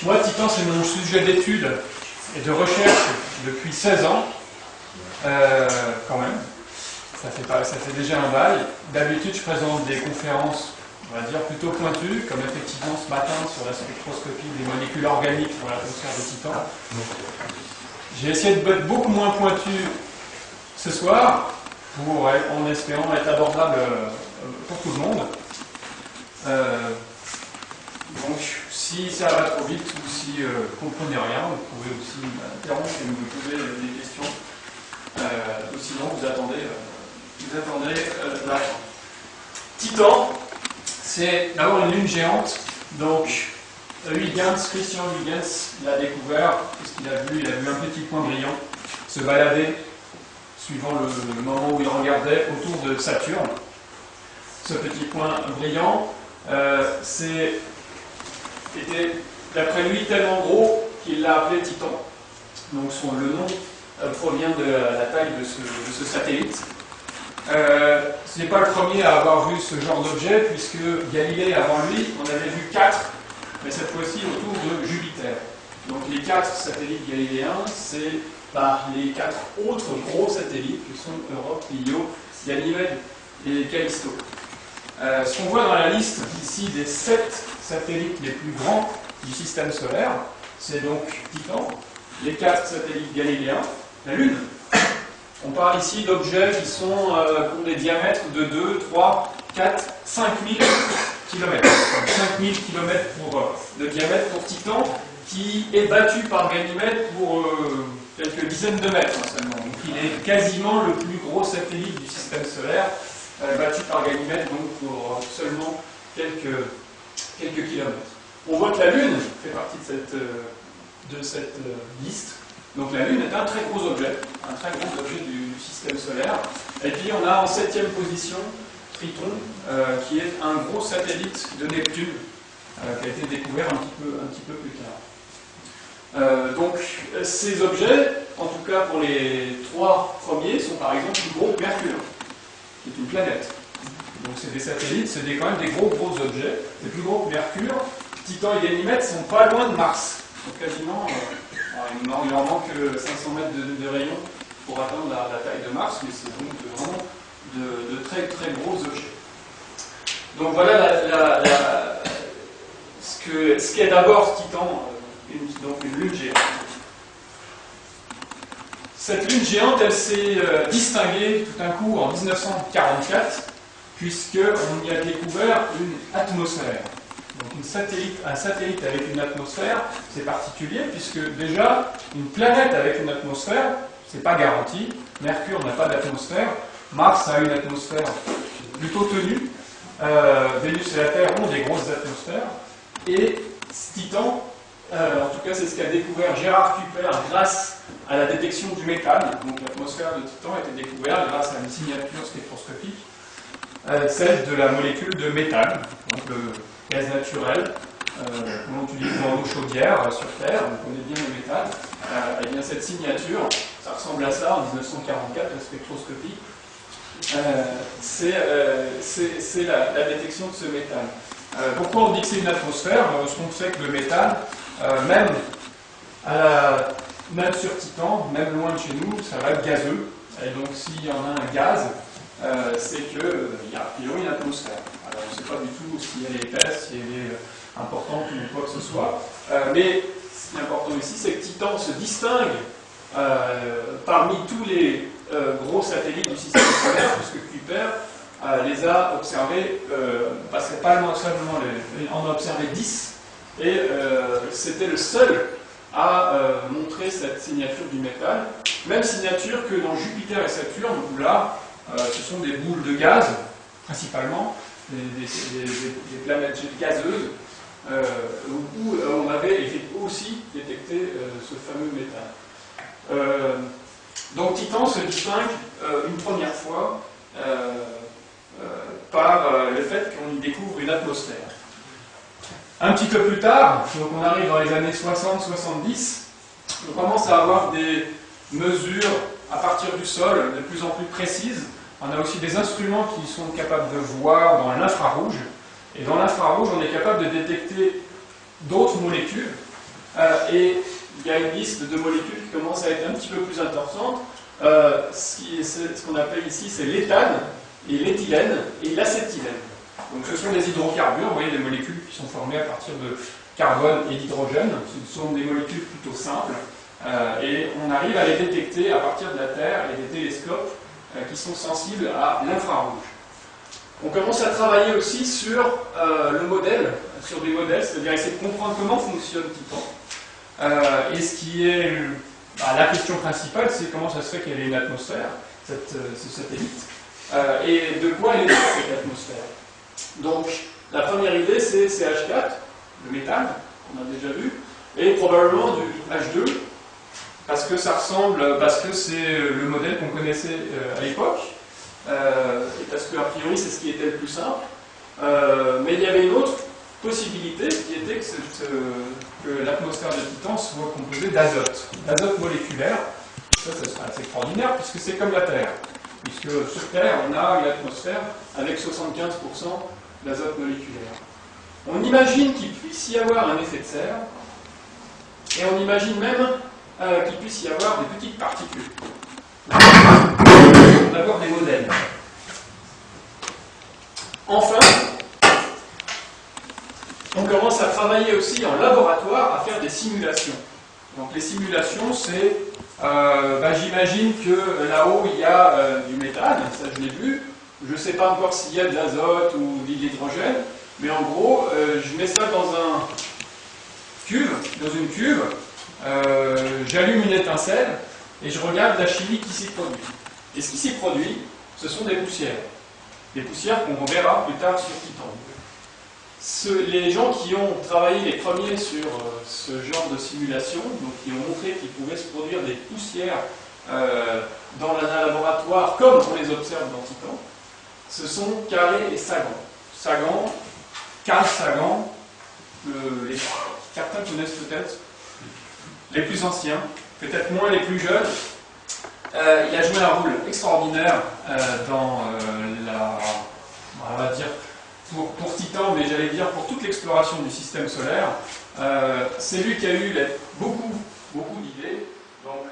Moi, Titan, c'est mon sujet d'étude et de recherche depuis 16 ans, quand même. Ça fait déjà un bail. D'habitude, je présente des conférences, on va dire, plutôt pointues, comme effectivement ce matin sur la spectroscopie des molécules organiques pour l'atmosphère de Titan. J'ai essayé d'être beaucoup moins pointu ce soir, en espérant être abordable pour tout le monde. Donc, si ça va trop vite ou si vous ne comprenez rien, vous pouvez aussi m'interrompre et me poser des questions. Ou sinon, vous attendez la fin. Titan, c'est d'abord une lune géante. Donc, Christian Huygens l'a découvert, parce qu'il a vu un petit point brillant se balader suivant le moment où il regardait autour de Saturne. Ce petit point brillant, était d'après lui tellement gros qu'il l'a appelé Titan. Donc le nom provient de la taille de ce satellite. Ce n'est pas le premier à avoir vu ce genre d'objet, puisque Galilée avant lui en avait vu 4, mais cette fois-ci autour de Jupiter. Donc les 4 satellites galiléens, c'est les 4 autres gros satellites que sont Europe, Io, Ganymède et Callisto. Ce qu'on voit dans la liste ici des 7 satellites les plus grands du système solaire, c'est donc Titan, les 4 satellites galiléens, la Lune. On parle ici d'objets qui ont des diamètres de 2, 3, 4, 5000 km. 5000 km de diamètre pour Titan, qui est battu par Ganymède pour quelques dizaines de mètres seulement. Donc il est quasiment le plus gros satellite du système solaire, battu par Ganymède donc pour seulement quelques kilomètres. On voit que la Lune fait partie de cette liste. Donc la Lune est un très gros objet du système solaire. Et puis on a en 7e position Triton, qui est un gros satellite de Neptune, qui a été découvert un petit peu plus tard. Donc ces objets, en tout cas pour les 3 premiers, sont par exemple plus gros que Mercure, qui est une planète. Donc c'est des satellites, c'est quand même des gros objets. C'est plus gros que Mercure. Titan et Ganymède sont pas loin de Mars. Donc quasiment, il leur manque 500 mètres de rayon pour atteindre la taille de Mars, mais c'est donc vraiment de très très gros objets. Donc voilà ce qu'est d'abord Titan, donc une lune géante. Cette lune géante, elle s'est distinguée tout d'un coup en 1944, puisqu'on y a découvert une atmosphère. Donc un satellite avec une atmosphère, c'est particulier, puisque déjà, une planète avec une atmosphère, c'est pas garanti. Mercure n'a pas d'atmosphère, Mars a une atmosphère plutôt tenue, Vénus et la Terre ont des grosses atmosphères, et Titan, en tout cas c'est ce qu'a découvert Gérard Kuiper grâce à la détection du méthane. Donc l'atmosphère de Titan a été découverte grâce à une signature spectroscopique, celle de la molécule de méthane, donc le gaz naturel qu'on utilise dans l'eau chaudière sur Terre. On connaît bien le méthane. Et bien cette signature, ça ressemble à ça en 1944, la spectroscopie. C'est la détection de ce méthane. Pourquoi on dit que c'est une atmosphère? Parce qu'on sait que le méthane, même sur Titan, même loin de chez nous, ça va être gazeux. Et donc s'il y en a un gaz, c'est qu'il y a a priori une atmosphère. Alors on ne sait pas du tout si elle est épaisse, si elle est importante ou quoi que ce soit. Mais ce qui est important ici, c'est que Titan se distingue parmi tous les gros satellites du système solaire, puisque Kuiper les a observés, parce que pas seulement on a observé 10, et c'était le seul à montrer cette signature du métal, même signature que dans Jupiter et Saturne, où là, ce sont des boules de gaz, principalement, des planètes gazeuses, où on avait aussi détecté ce fameux métal. Donc Titan se distingue une première fois par le fait qu'on y découvre une atmosphère. Un petit peu plus tard, donc on arrive dans les années 60-70, on commence à avoir des mesures à partir du sol de plus en plus précises. On a aussi des instruments qui sont capables de voir dans l'infrarouge. Et dans l'infrarouge, on est capable de détecter d'autres molécules Et il y a une liste de molécules qui commence à être un petit peu plus importante. Ce qu'on appelle ici, c'est l'éthane, et l'éthylène, et l'acétylène. Donc ce sont des hydrocarbures, vous voyez, des molécules qui sont formées à partir de carbone et d'hydrogène. Ce sont des molécules plutôt simples, et on arrive à les détecter à partir de la Terre et des télescopes qui sont sensibles à l'infrarouge. On commence à travailler aussi sur le modèle, sur des modèles, c'est-à-dire essayer de comprendre comment fonctionne Titan. Et ce qui est la question principale, c'est comment ça se fait qu'elle ait une atmosphère, ce satellite, et de quoi elle est faite cette atmosphère. Donc, la première idée, c'est CH4, le méthane, qu'on a déjà vu, et probablement du H2, parce que ça ressemble, parce que c'est le modèle qu'on connaissait à l'époque, et parce qu'a priori c'est ce qui était le plus simple. Mais il y avait une autre possibilité qui était que l'atmosphère de Titan soit composée d'azote moléculaire. Ça serait assez extraordinaire puisque c'est comme la Terre. Puisque sur Terre, on a une atmosphère avec 75% d'azote moléculaire. On imagine qu'il puisse y avoir un effet de serre, et on imagine même qu'il puisse y avoir des petites particules. D'abord des modèles. Enfin, on commence à travailler aussi en laboratoire à faire des simulations. Donc les simulations, c'est, j'imagine que là-haut il y a du méthane, ça je l'ai vu. Je ne sais pas encore s'il y a de l'azote ou de l'hydrogène, mais en gros, je mets ça dans une cuve, j'allume une étincelle et je regarde la chimie qui s'y produit. Et ce qui s'y produit, ce sont des poussières. Des poussières qu'on verra plus tard sur Titan. Les gens qui ont travaillé les premiers sur ce genre de simulation, donc qui ont montré qu'il pouvait se produire des poussières dans un laboratoire comme on les observe dans Titan, ce sont Carré et Sagan. Carl Sagan, certains connaissent peut-être, les plus anciens, peut-être moins les plus jeunes. Il a joué un rôle extraordinaire dans on va dire, pour Titan, mais j'allais dire pour toute l'exploration du système solaire. C'est lui qui a eu beaucoup d'idées. Donc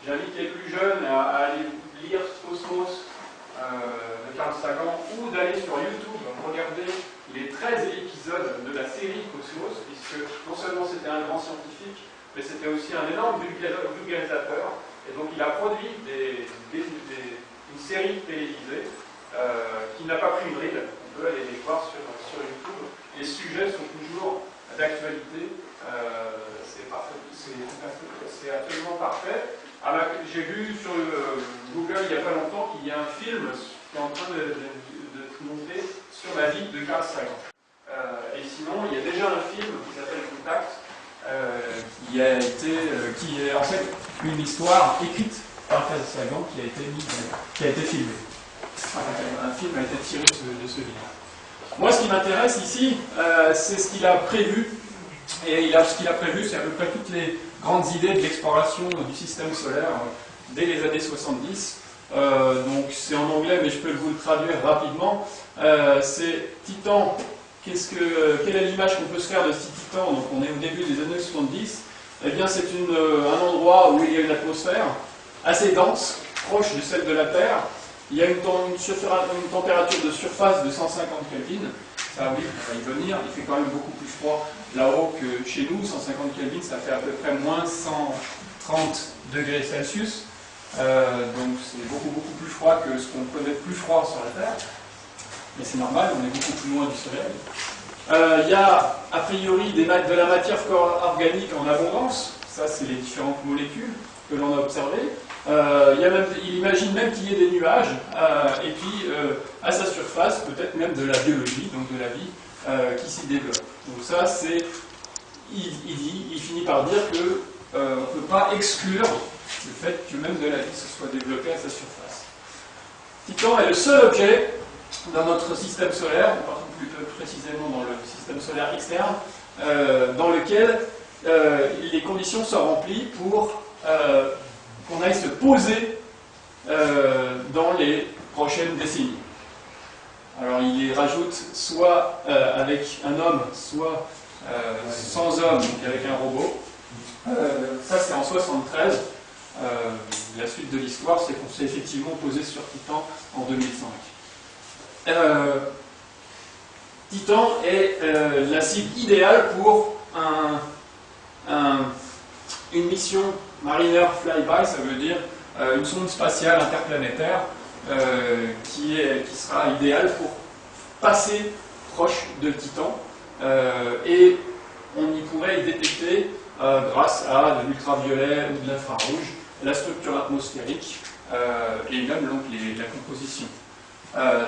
j'invite les plus jeunes à aller lire Cosmos de Carl Sagan ou d'aller sur YouTube regarder les 13 épisodes de la série Cosmos, puisque non seulement c'était un grand scientifique, mais c'était aussi un énorme vulgarisateur. Et donc il a produit une série télévisée qui n'a pas pris une ride. On peut aller les voir sur YouTube. Les sujets sont toujours d'actualité. C'est absolument parfait. J'ai vu sur Google il n'y a pas longtemps qu'il y a un film qui est en train de monter sur la vie de Carl Sagan. Et sinon, il y a déjà un film qui s'appelle Contact, qui est en fait une histoire écrite par Carl Sagan qui a été filmée. Un film a été tiré de ce livre. Moi, ce qui m'intéresse ici, c'est ce qu'il a prévu. Et ce qu'il a prévu, c'est à peu près toutes les grandes idées de l'exploration du système solaire dès les années 70. Donc c'est en anglais, mais je peux vous le traduire rapidement. C'est Titan. Quelle est l'image qu'on peut se faire de ce Titan? Donc on est au début des années 70. Eh bien, c'est un endroit où il y a une atmosphère assez dense, proche de celle de la Terre. Il y a une température de surface de 150 Kelvin. Ça, oui, on va y venir. Il fait quand même beaucoup plus froid là-haut que chez nous. 150 Kelvin, ça fait à peu près moins 130 degrés Celsius. Donc c'est beaucoup plus froid que ce qu'on connaît de plus froid sur la Terre. Mais c'est normal, on est beaucoup plus loin du Soleil. Il y a a priori de la matière organique en abondance. Ça, c'est les différentes molécules que l'on a observées. Il imagine même qu'il y ait des nuages, et puis à sa surface, peut-être même de la biologie, donc de la vie qui s'y développe. Donc ça, il finit par dire qu'on ne peut pas exclure le fait que même de la vie se soit développée à sa surface. Titan est le seul objet dans notre système solaire, plus précisément dans le système solaire externe, dans lequel les conditions sont remplies pour qu'on aille se poser dans les prochaines décennies. Alors il les rajoute soit avec un homme, soit sans homme, donc avec un robot. Ça, c'est en 73. La suite de l'histoire, c'est qu'on s'est effectivement posé sur Titan en 2005. Titan est la cible idéale pour une mission Mariner Flyby, ça veut dire une sonde spatiale interplanétaire qui sera idéale pour passer proche de Titan et on y pourrait y détecter grâce à de l'ultraviolet ou de l'infrarouge la structure atmosphérique et même donc la composition.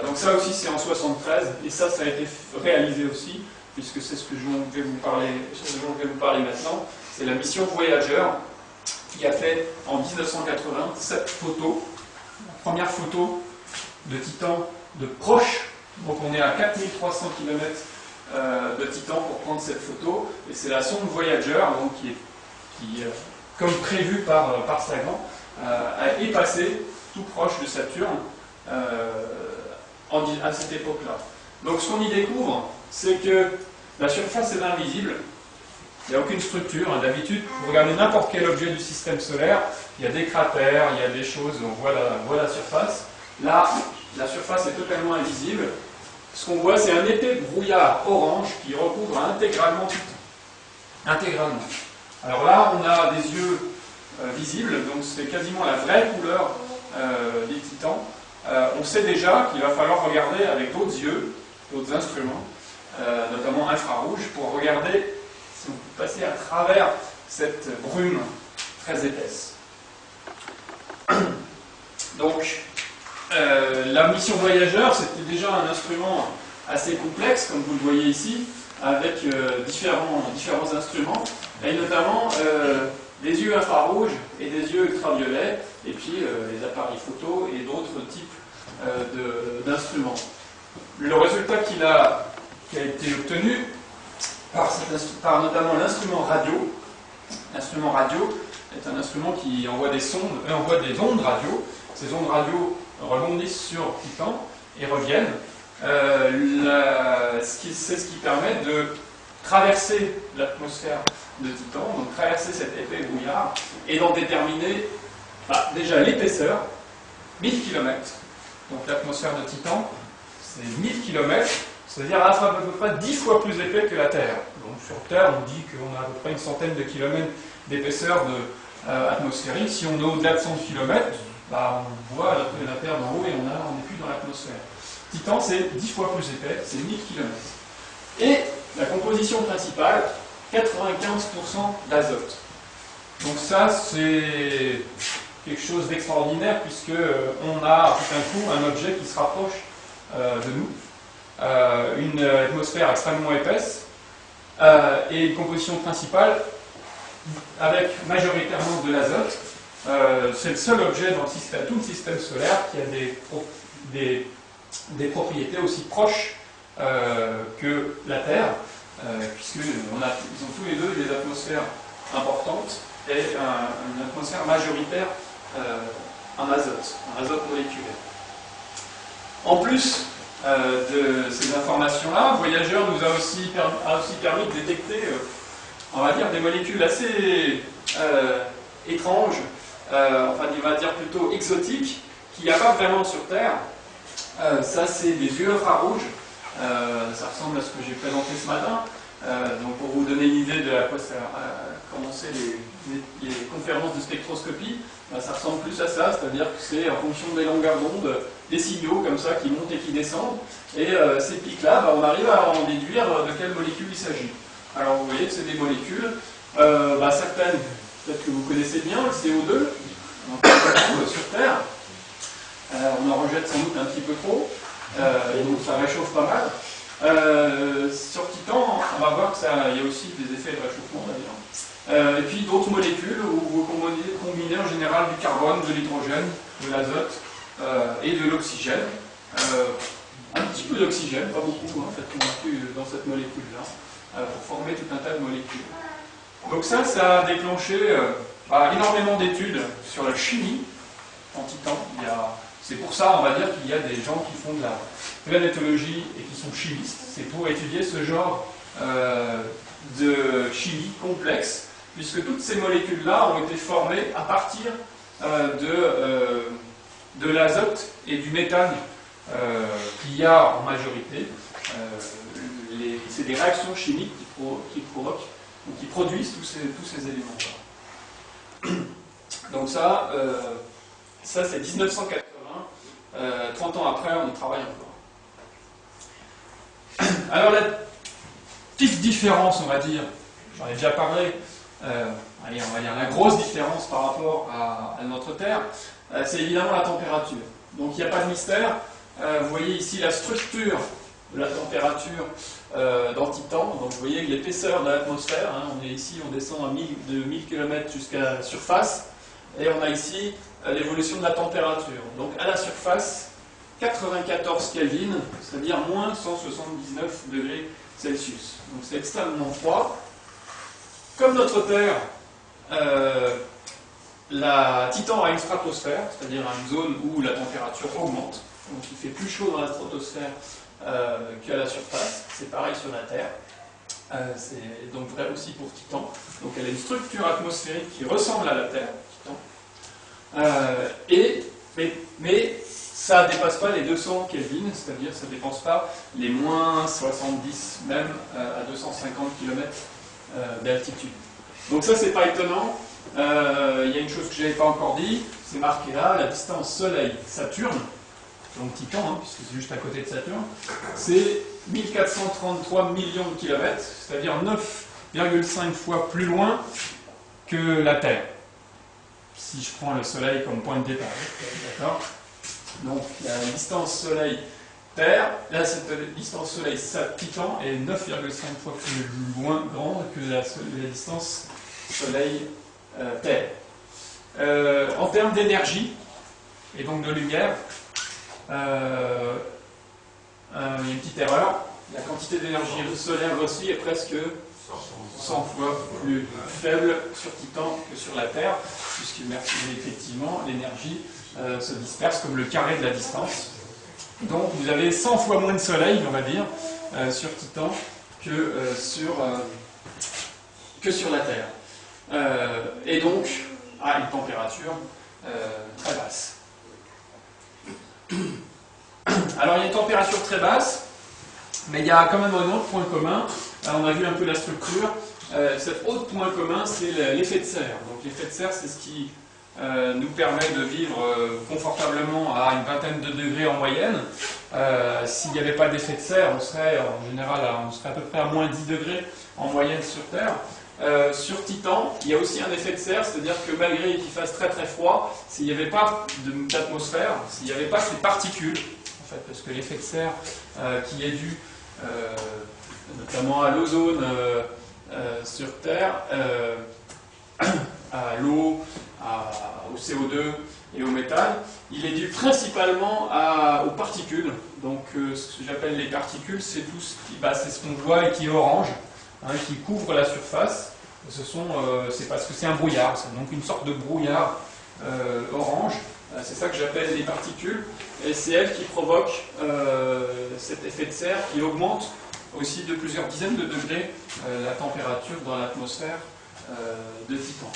Donc ça aussi c'est en 73 et ça a été réalisé aussi puisque c'est ce que je vais vous parler maintenant. C'est la mission Voyager qui a fait en 1980 cette photo, la première photo de Titan de proche. Donc on est à 4300 km de Titan pour prendre cette photo et c'est la sonde Voyager donc, qui comme prévu par Sagan est passée tout proche de Saturne à cette époque-là. Donc ce qu'on y découvre, c'est que la surface est invisible, il n'y a aucune structure. D'habitude, vous regardez n'importe quel objet du système solaire, il y a des cratères, il y a des choses, on voit la surface. Là, la surface est totalement invisible. Ce qu'on voit, c'est un épais brouillard orange qui recouvre intégralement Titan. Intégralement. Alors là, on a des yeux visibles, donc c'est quasiment la vraie couleur des Titans. On sait déjà qu'il va falloir regarder avec d'autres yeux, d'autres instruments, notamment infrarouges, pour regarder si on peut passer à travers cette brume très épaisse. Donc, la mission Voyager, c'était déjà un instrument assez complexe, comme vous le voyez ici, avec différents instruments, et notamment des yeux infrarouges et des yeux ultraviolets, et puis les appareils photo et d'autres types d'instruments. Le résultat qui a été obtenu par notamment l'instrument radio. L'instrument radio est un instrument qui envoie des ondes radio. Ces ondes radio rebondissent sur Titan et reviennent. C'est ce qui permet de traverser l'atmosphère de Titan, donc traverser cet épais brouillard, et d'en déterminer déjà l'épaisseur, 1000 km. Donc l'atmosphère de Titan, c'est 1000 km, c'est-à-dire à peu près 10 fois plus épais que la Terre. Donc sur Terre, on dit qu'on a à peu près une centaine de kilomètres d'épaisseur atmosphérique. Si on est au-delà de 100 km, on voit la Terre d'en haut et on n'est plus dans l'atmosphère. Titan, c'est 10 fois plus épais, c'est 1000 km. Et la composition principale, 95% d'azote. Donc ça, c'est quelque chose d'extraordinaire puisque on a tout d'un coup un objet qui se rapproche de nous, une atmosphère extrêmement épaisse et une composition principale avec majoritairement de l'azote. C'est le seul objet dans tout le système solaire qui a des propriétés aussi proches que la Terre, puisqu'ils ont tous les deux des atmosphères importantes et une atmosphère majoritaire en azote moléculaire. En plus de ces informations-là, Voyager nous a aussi permis de détecter, on va dire, des molécules assez étranges, enfin on va dire plutôt exotiques, qu'il n'y a pas vraiment sur Terre. Ça, c'est des yeux infrarouges. Ça ressemble à ce que j'ai présenté ce matin. Donc pour vous donner une idée de à quoi ça a commencé les conférences de spectroscopie, ça ressemble plus à ça, c'est-à-dire que c'est en fonction des longueurs d'onde, des signaux comme ça qui montent et qui descendent, et ces pics-là, on arrive à en déduire de quelles molécules il s'agit. Alors vous voyez que c'est des molécules, certaines, peut-être que vous connaissez bien, le CO2, donc, sur Terre, on en rejette sans doute un petit peu trop, et donc ça réchauffe pas mal. Sur Titan, on va voir qu'il y a aussi des effets de réchauffement d'ailleurs. Et puis d'autres molécules où vous combinez en général du carbone, de l'hydrogène, de l'azote et de l'oxygène. Un petit peu d'oxygène, pas beaucoup en fait, qu'on inclut dans cette molécule-là, pour former tout un tas de molécules. Donc ça a déclenché énormément d'études sur la chimie en Titan. C'est pour ça, on va dire, qu'il y a des gens qui font de la planétologie et qui sont chimistes. C'est pour étudier ce genre de chimie complexe, puisque toutes ces molécules-là ont été formées à partir de l'azote et du méthane qu'il y a en majorité. C'est des réactions chimiques qui provoquent, ou qui produisent tous ces éléments-là. Donc ça c'est 1980. 30 ans après, on y travaille encore. Alors la petite différence, on va dire, j'en ai déjà parlé, allez, on va dire la grosse différence par rapport à notre Terre, c'est évidemment la température. Donc il n'y a pas de mystère. Vous voyez ici la structure de la température dans Titan. Donc vous voyez que l'épaisseur de l'atmosphère, hein, on est ici, on descend de 1000 km jusqu'à la surface, et on a ici l'évolution de la température. Donc à la surface, 94 Kelvin, c'est-à-dire moins 179 degrés Celsius. Donc c'est extrêmement froid. Comme notre Terre, la Titan a une stratosphère, c'est-à-dire une zone où la température augmente. Donc il fait plus chaud dans la stratosphère qu'à la surface. C'est pareil sur la Terre. C'est donc vrai aussi pour Titan. Donc elle a une structure atmosphérique qui ressemble à la Terre, Titan. Mais ça ne dépasse pas les 200 Kelvin, c'est-à-dire ça ne dépasse pas les moins 70, même à 250 km d'altitude. Donc ça, c'est pas étonnant. Il y a une chose que je n'avais pas encore dit, c'est marqué là, la distance Soleil-Saturne, donc Titan, hein, puisque c'est juste à côté de Saturne, c'est 1433 millions de kilomètres, c'est-à-dire 9,5 fois plus loin que la Terre. Si je prends le Soleil comme point de départ, d'accord ? Donc la distance Soleil-Terre, là cette distance Soleil-Titan est 9,5 fois plus grande que la distance Soleil-Terre. En termes d'énergie et donc de lumière, il y a une petite erreur. La quantité d'énergie solaire aussi est presque 100 fois plus faible sur Titan que sur la Terre, puisqu'effectivement l'énergie se disperse comme le carré de la distance. Donc vous avez 100 fois moins de soleil, on va dire, sur Titan que sur la Terre. Et donc à une température très basse. Alors il y a une température très basse, mais il y a quand même un autre point commun. On a vu un peu la structure. Cet autre point commun, c'est l'effet de serre. Donc l'effet de serre, c'est ce qui nous permet de vivre confortablement à une vingtaine de degrés en moyenne. S'il n'y avait pas d'effet de serre, on serait en général on serait à peu près à moins 10 degrés en moyenne sur Terre. Sur Titan, il y a aussi un effet de serre, c'est-à-dire que malgré qu'il fasse très très froid, s'il n'y avait pas d'atmosphère, s'il n'y avait pas ces particules, en fait, parce que l'effet de serre qui est dû notamment à l'ozone sur Terre, à l'eau, au CO2 et au méthane, il est dû principalement aux particules. Donc ce que j'appelle les particules, c'est tout c'est ce qu'on voit et qui est orange, hein, qui couvre la surface. C'est parce que c'est un brouillard, c'est donc une sorte de brouillard orange. C'est ça que j'appelle les particules, et c'est elles qui provoquent cet effet de serre qui augmente aussi de plusieurs dizaines de degrés la température dans l'atmosphère de Titan.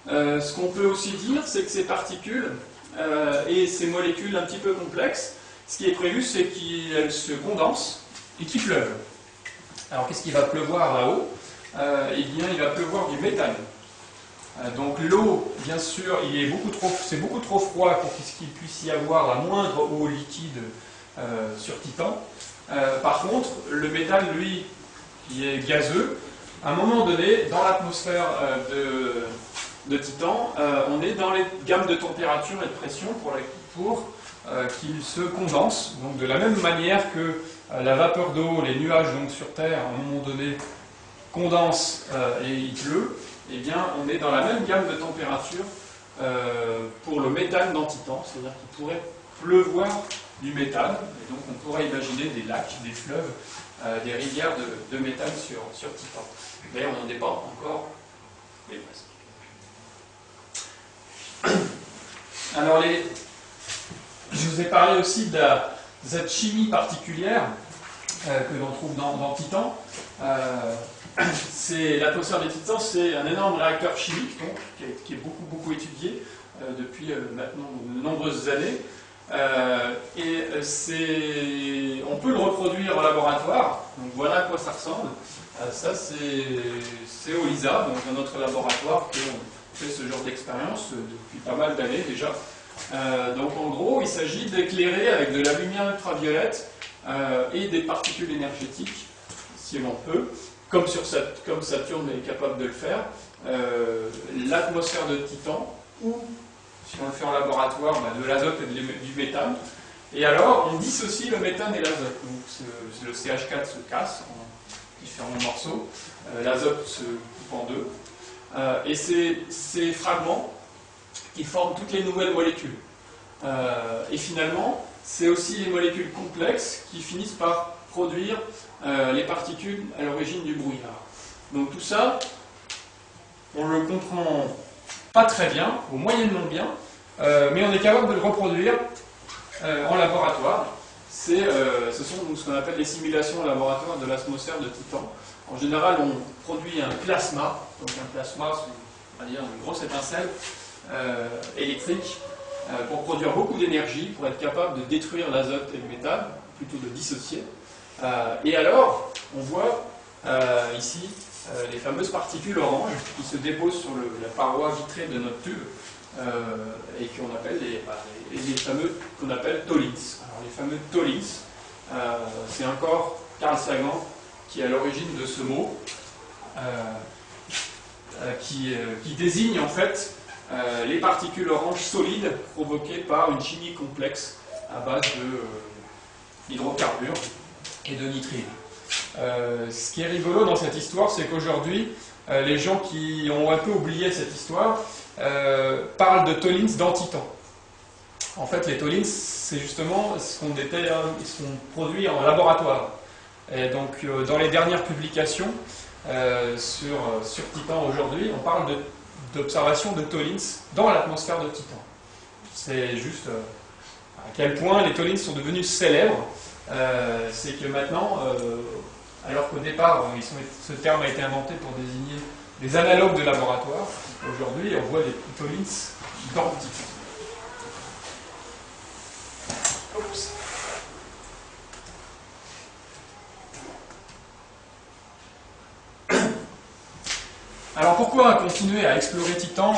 Ce qu'on peut aussi dire, c'est que ces particules et ces molécules un petit peu complexes, ce qui est prévu, c'est qu'elles se condensent et qu'il pleuve. Alors qu'est-ce qu'il va pleuvoir là-haut ? Eh bien, il va pleuvoir du méthane. Donc l'eau, bien sûr, c'est beaucoup trop froid pour qu'il puisse y avoir la moindre eau liquide sur Titan. Par contre, le méthane, lui, qui est gazeux, à un moment donné, dans l'atmosphère de Titan, on est dans les gammes de température et de pression pour qu'il se condense. Donc de la même manière que la vapeur d'eau, les nuages donc, sur Terre, à un moment donné, condensent et il pleut, eh bien, on est dans la même gamme de température pour le méthane dans Titan, c'est-à-dire qu'il pourrait pleuvoir du méthane, et donc on pourrait imaginer des lacs, des fleuves, des rivières de méthane sur Titan. Mais on n'en est pas encore, mais presque. Alors, je vous ai parlé aussi de cette chimie particulière que l'on trouve dans Titan. L'atmosphère de Titan, c'est un énorme réacteur chimique donc, qui est beaucoup étudié depuis maintenant de nombreuses années. On peut le reproduire au laboratoire. Donc voilà à quoi ça ressemble. Ça, c'est au LISA, donc dans notre laboratoire, qu'on fait ce genre d'expérience depuis pas mal d'années déjà. Donc en gros, il s'agit d'éclairer avec de la lumière ultraviolette et des particules énergétiques, si l'on peut, comme Saturne est capable de le faire, l'atmosphère de Titan, ou, si on le fait en laboratoire, de l'azote et du méthane. Et alors, on dissocie le méthane et l'azote. Donc le CH4 se casse en différents morceaux, l'azote se coupe en deux, et ces fragments qui forment toutes les nouvelles molécules. Et finalement, c'est aussi les molécules complexes qui finissent par produire les particules à l'origine du brouillard. Donc tout ça, on le comprend pas très bien, ou moyennement bien, mais on est capable de le reproduire en laboratoire. Ce sont donc ce qu'on appelle les simulations en laboratoire de l'atmosphère de Titan. En général, on produit un plasma, donc un plasma, on va dire une grosse étincelle électrique, pour produire beaucoup d'énergie, pour être capable de détruire l'azote et le méthane, plutôt de dissocier. Et alors, on voit ici les fameuses particules oranges qui se déposent sur la paroi vitrée de notre tube et qu'on appelle les fameux qu'on appelle tholins. Alors les fameux tholins, c'est encore Carl Sagan qui est à l'origine de ce mot, qui désigne en fait les particules oranges solides provoquées par une chimie complexe à base d'hydrocarbures et de nitrite. Ce qui est rigolo dans cette histoire, c'est qu'aujourd'hui, les gens qui ont un peu oublié cette histoire parlent de tholins dans Titan. En fait, les tholins, c'est justement ce qu'on produit en laboratoire. Et donc, dans les dernières publications sur Titan aujourd'hui, on parle d'observation de tholins dans l'atmosphère de Titan. C'est juste à quel point les tholins sont devenus célèbres. C'est que maintenant, alors qu'au départ, ce terme a été inventé pour désigner des analogues de laboratoire, aujourd'hui, on voit des tholins dans Titan. Oups. Alors pourquoi continuer à explorer Titan?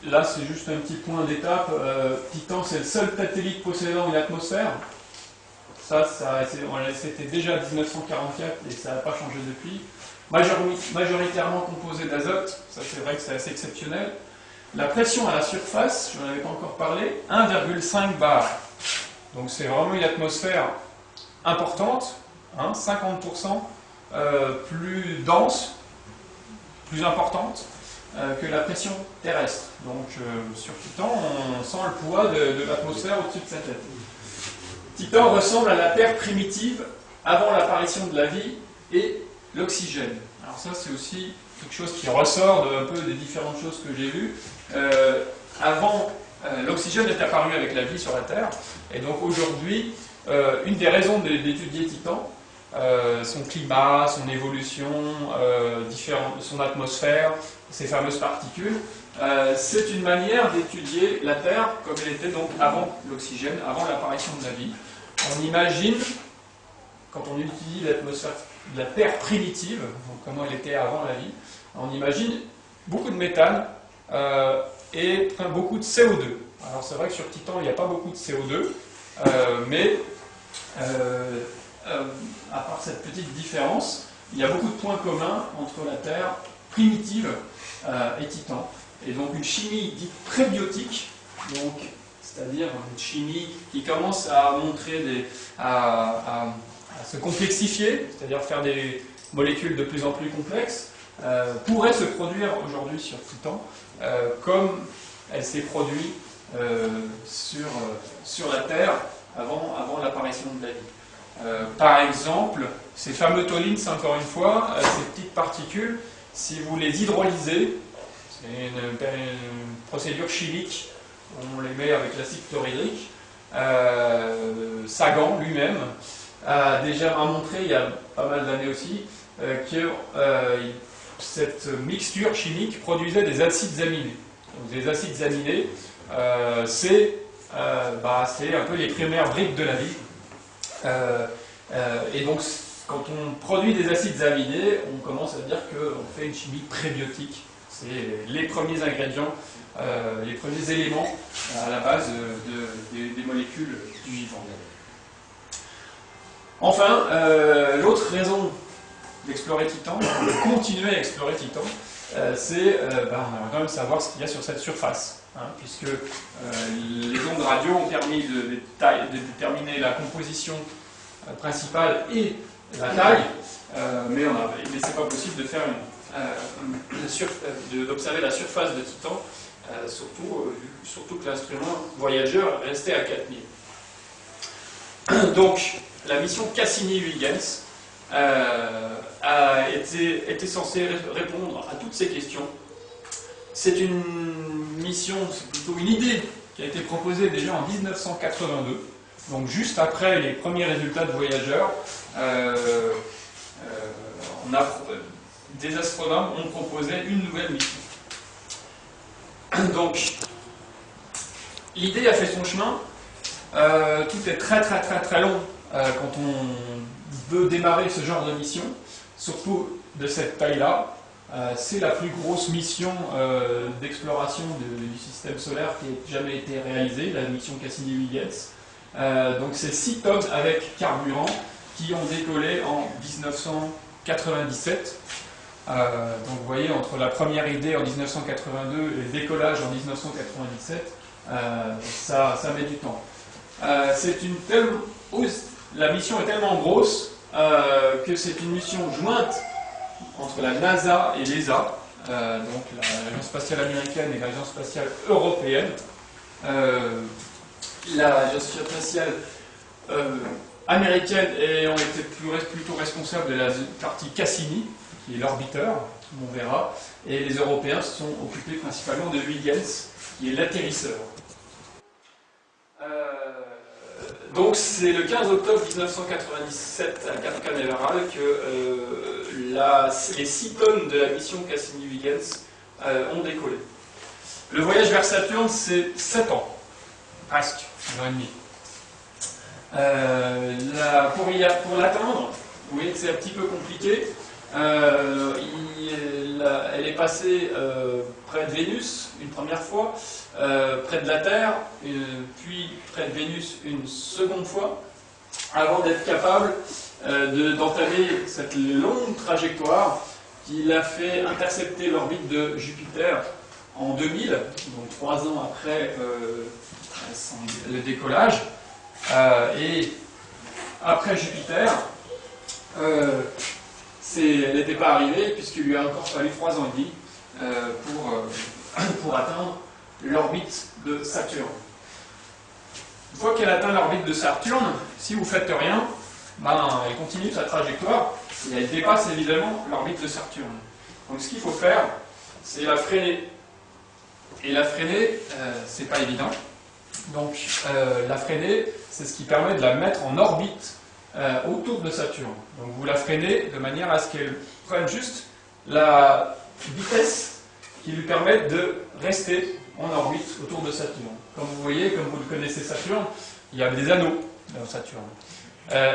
Là, c'est juste un petit point d'étape. Titan, c'est le seul satellite possédant une atmosphère. C'était déjà 1944 et ça n'a pas changé depuis. Majoritairement composé d'azote, ça c'est vrai que c'est assez exceptionnel. La pression à la surface, je n'en avais pas encore parlé, 1,5 bar. Donc c'est vraiment une atmosphère importante, 50% plus dense, plus importante que la pression terrestre. Donc sur Titan, on sent le poids de l'atmosphère au-dessus de sa tête. Titan ressemble à la Terre primitive avant l'apparition de la vie et l'oxygène. Alors ça, c'est aussi quelque chose qui ressort un peu des différentes choses que j'ai vues. Avant, l'oxygène est apparu avec la vie sur la Terre, et donc aujourd'hui, une des raisons d'étudier Titan, son climat, son évolution, son atmosphère, ces fameuses particules, c'est une manière d'étudier la Terre comme elle était donc avant l'oxygène, avant l'apparition de la vie. On imagine, quand on étudie l'atmosphère de la Terre primitive, donc comment elle était avant la vie, on imagine beaucoup de méthane et beaucoup de CO2. Alors c'est vrai que sur Titan, il n'y a pas beaucoup de CO2, mais à part cette petite différence, il y a beaucoup de points communs entre la Terre primitive et Titan. Et donc une chimie dite prébiotique, c'est-à-dire une chimie qui commence à montrer à se complexifier, c'est-à-dire faire des molécules de plus en plus complexes, pourrait se produire aujourd'hui sur Titan, comme elle s'est produite sur la Terre avant l'apparition de la vie. Par exemple, ces fameux tholins, encore une fois, ces petites particules, si vous les hydrolysez, c'est une procédure chimique, on les met avec l'acide chlorhydrique, Sagan lui-même a déjà montré, il y a pas mal d'années aussi, que cette mixture chimique produisait des acides aminés. Donc, des acides aminés, c'est un peu les premières briques de la vie. Et donc, quand on produit des acides aminés, on commence à dire qu'on fait une chimie prébiotique. C'est les premiers ingrédients, les premiers éléments à la base des molécules du vivant. Enfin, l'autre raison d'explorer Titan, de continuer à explorer Titan, c'est on va quand même savoir ce qu'il y a sur cette surface. Puisque les ondes radio ont permis de déterminer la composition principale et la taille, mais ce n'est pas possible de faire d'observer la surface de Titan, surtout que l'instrument voyageur restait à 4000. Donc, la mission Cassini-Huygens était censée répondre à toutes ces questions. C'est une mission, c'est plutôt une idée qui a été proposée déjà en 1982, donc juste après les premiers résultats de voyageurs. Des astronomes ont proposé une nouvelle mission. Donc, l'idée a fait son chemin. Tout est très long quand on veut démarrer ce genre de mission, surtout de cette taille-là. C'est la plus grosse mission d'exploration du système solaire qui ait jamais été réalisée, la mission Cassini-Huygens. Donc c'est 6 tonnes avec carburant qui ont décollé en 1997. Donc vous voyez, entre la première idée en 1982 et le décollage en 1997, ça met du temps. La mission est tellement grosse que c'est une mission jointe entre la NASA et l'ESA, donc l'Agence spatiale américaine et l'Agence spatiale européenne. L'Agence spatiale américaine ayant été plutôt responsable de la partie Cassini, qui est l'orbiteur, on verra, et les Européens se sont occupés principalement de Huygens, qui est l'atterrisseur. Donc c'est le 15 octobre 1997 à Cape Canaveral que les 6 tonnes de la mission Cassini-Huygens ont décollé. Le voyage vers Saturne, c'est 7 ans, presque, 1 an et demi. Pour l'atteindre, vous voyez que c'est un petit peu compliqué. Elle est passée près de Vénus une première fois, près de la Terre, puis près de Vénus une seconde fois, avant d'être capable d'entamer cette longue trajectoire qui l'a fait intercepter l'orbite de Jupiter en 2000, donc 3 ans après le décollage. Et après Jupiter, elle n'était pas arrivée, puisqu'il lui a encore fallu 3 ans et demi pour atteindre l'orbite de Saturne. Une fois qu'elle atteint l'orbite de Saturne, si vous ne faites rien, elle continue sa trajectoire et elle dépasse évidemment l'orbite de Saturne. Donc ce qu'il faut faire, c'est la freiner. Et la freiner, c'est pas évident. Donc la freiner, c'est ce qui permet de la mettre en orbite autour de Saturne. Donc vous la freinez de manière à ce qu'elle prenne juste la vitesse qui lui permette de rester en orbite autour de Saturne. Comme vous voyez, comme vous le connaissez Saturne, il y a des anneaux dans Saturne.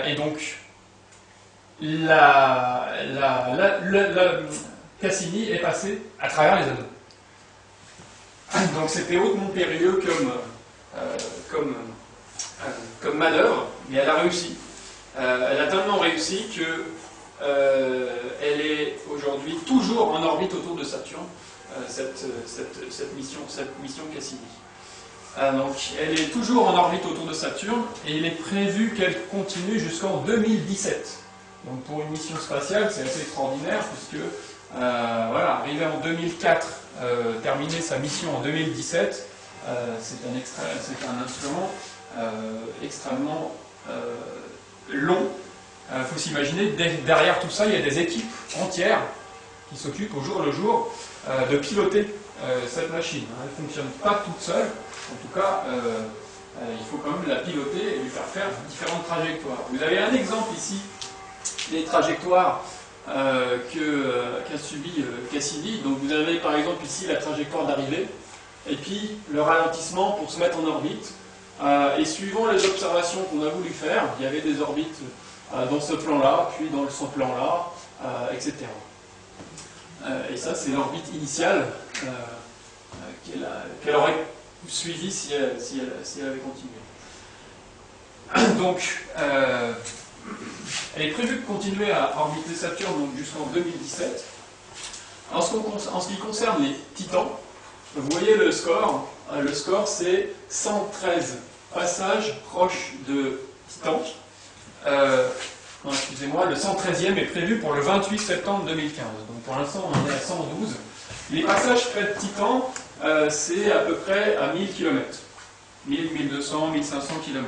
Et donc la Cassini est passée à travers les anneaux. Donc c'était hautement périlleux comme manœuvre, mais elle a réussi. Elle a tellement réussi qu'elle est aujourd'hui toujours en orbite autour de Saturne, cette mission Cassini. Donc elle est toujours en orbite autour de Saturne et il est prévu qu'elle continue jusqu'en 2017. Donc pour une mission spatiale, c'est assez extraordinaire puisque arriver en 2004, terminer sa mission en 2017, c'est un instrument extrêmement long. Il faut s'imaginer, derrière tout ça, il y a des équipes entières qui s'occupent au jour le jour de piloter cette machine. Elle ne fonctionne pas toute seule. En tout cas, il faut quand même la piloter et lui faire différentes trajectoires. Vous avez un exemple ici des trajectoires qu'a subi Cassini. Donc vous avez par exemple ici la trajectoire d'arrivée et puis le ralentissement pour se mettre en orbite. Et suivant les observations qu'on a voulu faire, il y avait des orbites dans ce plan-là, puis dans ce plan-là, etc. Et ça, c'est l'orbite initiale qu'elle aurait suivie si elle avait continué. Donc, elle est prévue de continuer à orbiter Saturne donc jusqu'en 2017. En ce qui concerne les Titans, vous voyez le score. Le score, c'est 113 passages proches de Titan. Non, excusez-moi, le 113e est prévu pour le 28 septembre 2015. Donc pour l'instant, on est à 112. Les passages près de Titan, c'est à peu près à 1000 km. 1000, 1200, 1500 km.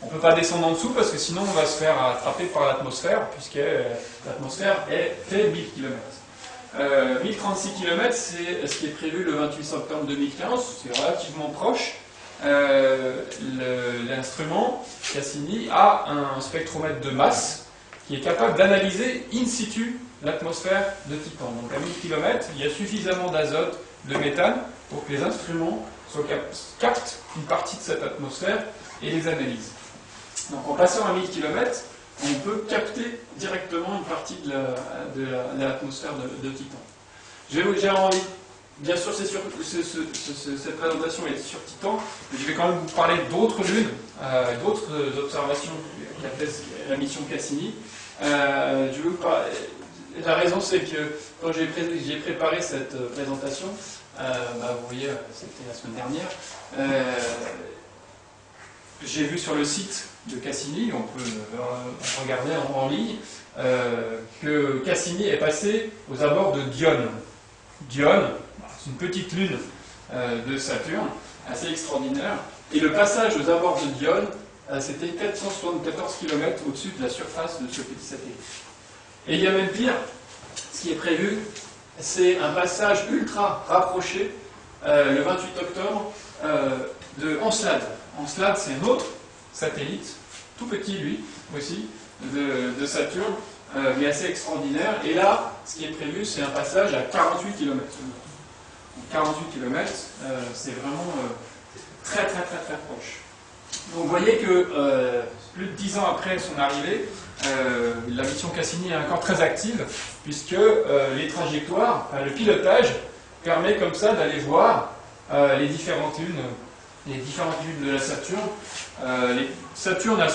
On ne peut pas descendre en dessous parce que sinon on va se faire attraper par l'atmosphère, puisque l'atmosphère fait 1000 km. 1036 km, c'est ce qui est prévu le 28 septembre 2015, c'est relativement proche. L'instrument Cassini a un spectromètre de masse qui est capable d'analyser in situ l'atmosphère de Titan. Donc à 1000 km, il y a suffisamment d'azote, de méthane pour que les instruments captent une partie de cette atmosphère et les analysent. Donc en passant à 1000 km, on peut capter directement une partie de l'atmosphère de Titan. J'ai envie, bien sûr, cette présentation est sur Titan, mais je vais quand même vous parler d'autres lunes, d'autres observations qu'a fait la mission Cassini. La raison, c'est que quand j'ai préparé cette présentation, vous voyez, c'était la semaine dernière, j'ai vu sur le site de Cassini, on peut regarder en ligne, que Cassini est passé aux abords de Dione. Dione, c'est une petite lune de Saturne, assez extraordinaire. Et le passage aux abords de Dione, c'était 474 km au-dessus de la surface de ce petit satellite. Et il y a même pire, ce qui est prévu, c'est un passage ultra rapproché, le 28 octobre, de Encelade. Encelade, c'est un autre satellite, tout petit lui aussi, de Saturne, mais assez extraordinaire. Et là, ce qui est prévu, c'est un passage à 48 km. Donc 48 km, c'est vraiment très proche. Donc vous voyez que plus de 10 ans après son arrivée, la mission Cassini est encore très active, puisque les trajectoires, le pilotage, permet comme ça d'aller voir les différentes lunes de la Saturne. Saturne a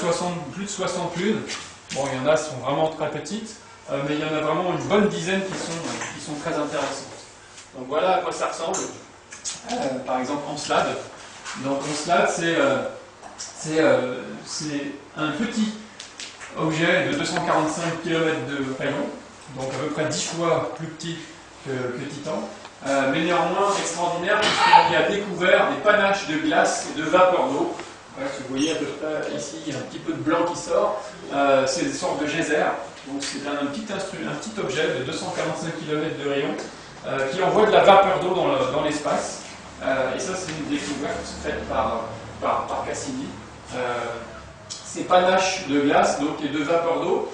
plus de 60 lunes. Bon, il y en a qui sont vraiment très petites, mais il y en a vraiment une bonne dizaine qui sont très intéressantes. Donc voilà à quoi ça ressemble. Par exemple, Encelade. Donc Encelade, c'est un petit objet de 245 km de rayon, donc à peu près 10 fois plus petit que Titan. Mais néanmoins extraordinaire puisqu'il a découvert des panaches de glace et de vapeur d'eau. Voilà, vous voyez à peu près ici, il y a un petit peu de blanc qui sort. C'est des sortes de geysers. Donc c'est un petit objet de 245 km de rayon qui envoie de la vapeur d'eau dans l'espace. Et ça, c'est une découverte faite par Cassini. Ces panaches de glace donc, et de vapeur d'eau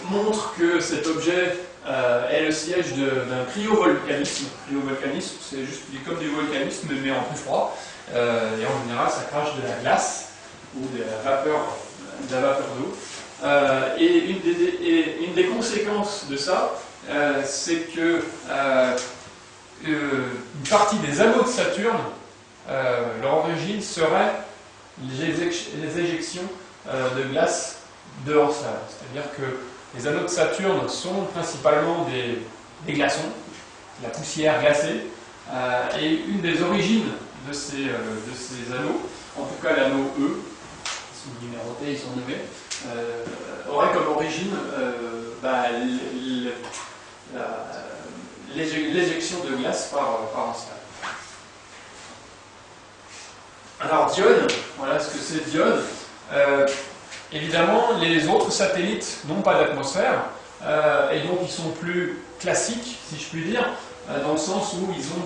montrent que cet objet est le siège d'un cryovolcanisme. Cryovolcanisme, c'est juste comme du volcanisme, mais en plus froid. Et en général, ça crache de la glace ou de la vapeur d'eau. Et une des conséquences de ça, c'est que une partie des anneaux de Saturne, leur origine serait les éjections de glace de Encelade. C'est-à-dire que les anneaux de Saturne sont principalement des glaçons, de la poussière glacée, et une des origines de ces anneaux, en tout cas l'anneau E, ils sont numérotés, ils sont nommés, aurait comme origine l'éjection de glace par Encelade. Alors Dione, voilà ce que c'est Dione. Évidemment, les autres satellites n'ont pas d'atmosphère, et donc ils sont plus classiques, si je puis dire. dans le sens où ils ont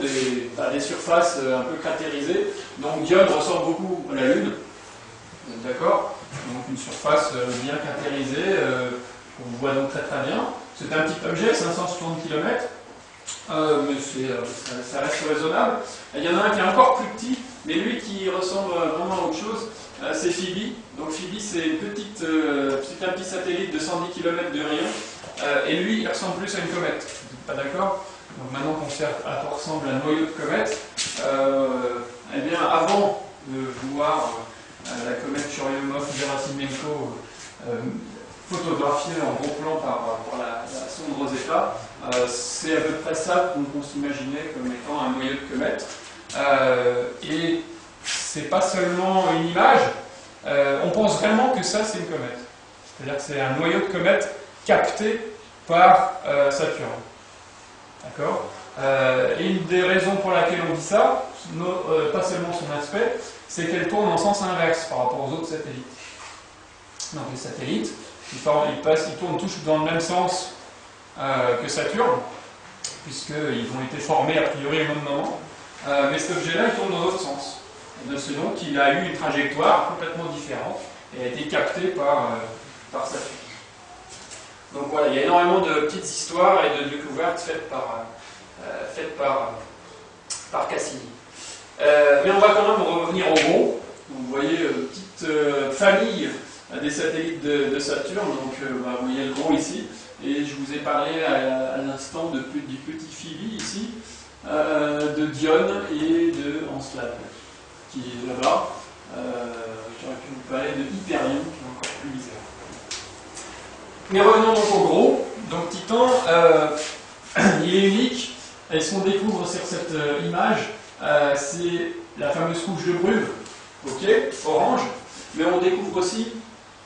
des surfaces un peu cratérisées. Donc Dione ressemble beaucoup à la Lune, d'accord? Donc une surface bien cratérisée, qu'on voit donc très très bien. C'est un petit objet, 560 km, mais ça reste raisonnable. Il y en a un qui est encore plus petit, mais lui qui ressemble vraiment à autre chose, c'est Phoebe. Donc Phoebe, c'est un petit satellite de 110 km de rayon, et lui, il ressemble plus à une comète. Vous n'êtes pas d'accord? Donc maintenant qu'on sait à quoi ressemble un noyau de comète, eh bien avant de voir la comète Churyumov-Gerasimenko photographiée en gros plan par la sonde Rosetta, c'est à peu près ça qu'on s'imaginait comme étant un noyau de comète. Et c'est pas seulement une image, on pense vraiment que ça c'est une comète. C'est-à-dire que c'est un noyau de comète capté par Saturne. D'accord? Et une des raisons pour laquelle on dit ça, pas seulement son aspect, c'est qu'elle tourne en sens inverse par rapport aux autres satellites. Donc les satellites, ils tournent tous dans le même sens que Saturne, puisqu'ils ont été formés a priori au même moment. Mais cet objet-là, il tourne dans l'autre sens. Donc il a eu une trajectoire complètement différente et a été capté par Saturne. Donc voilà, il y a énormément de petites histoires et de découvertes faites par Cassini. Mais on va quand même revenir au gros. Vous voyez, petite famille des satellites de Saturne. Donc vous voyez le gros ici. Et je vous ai parlé à l'instant du petit Phoebe ici, de Dione et de Encelade, qui est là-bas. J'aurais pu vous parler de Hyperion, qui est encore plus bizarre. Mais revenons donc au gros. Donc Titan, il est unique. Et ce qu'on découvre sur cette image, c'est la fameuse couche de brume, ok, orange, mais on découvre aussi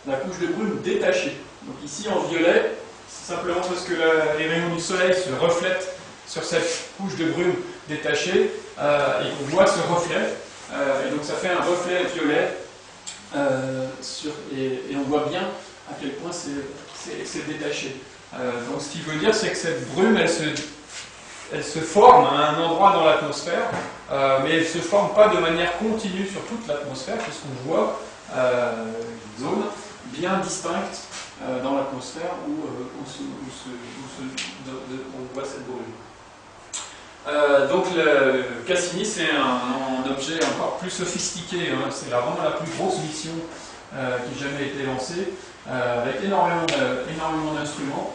la couche de brume détachée. Donc ici en violet, c'est simplement parce que les rayons du soleil se reflètent sur cette couche de brume détachée et qu'on voit ce reflet. Et donc ça fait un reflet violet et on voit bien à quel point c'est détaché. Donc ce qui veut dire, c'est que cette brume, elle se forme à un endroit dans l'atmosphère, mais elle ne se forme pas de manière continue sur toute l'atmosphère, puisqu'on voit une zone bien distincte dans l'atmosphère où on voit cette brume. Donc le Cassini, c'est un objet encore plus sophistiqué, hein. C'est vraiment la plus grosse mission qui ait jamais été lancée, avec énormément d'instruments.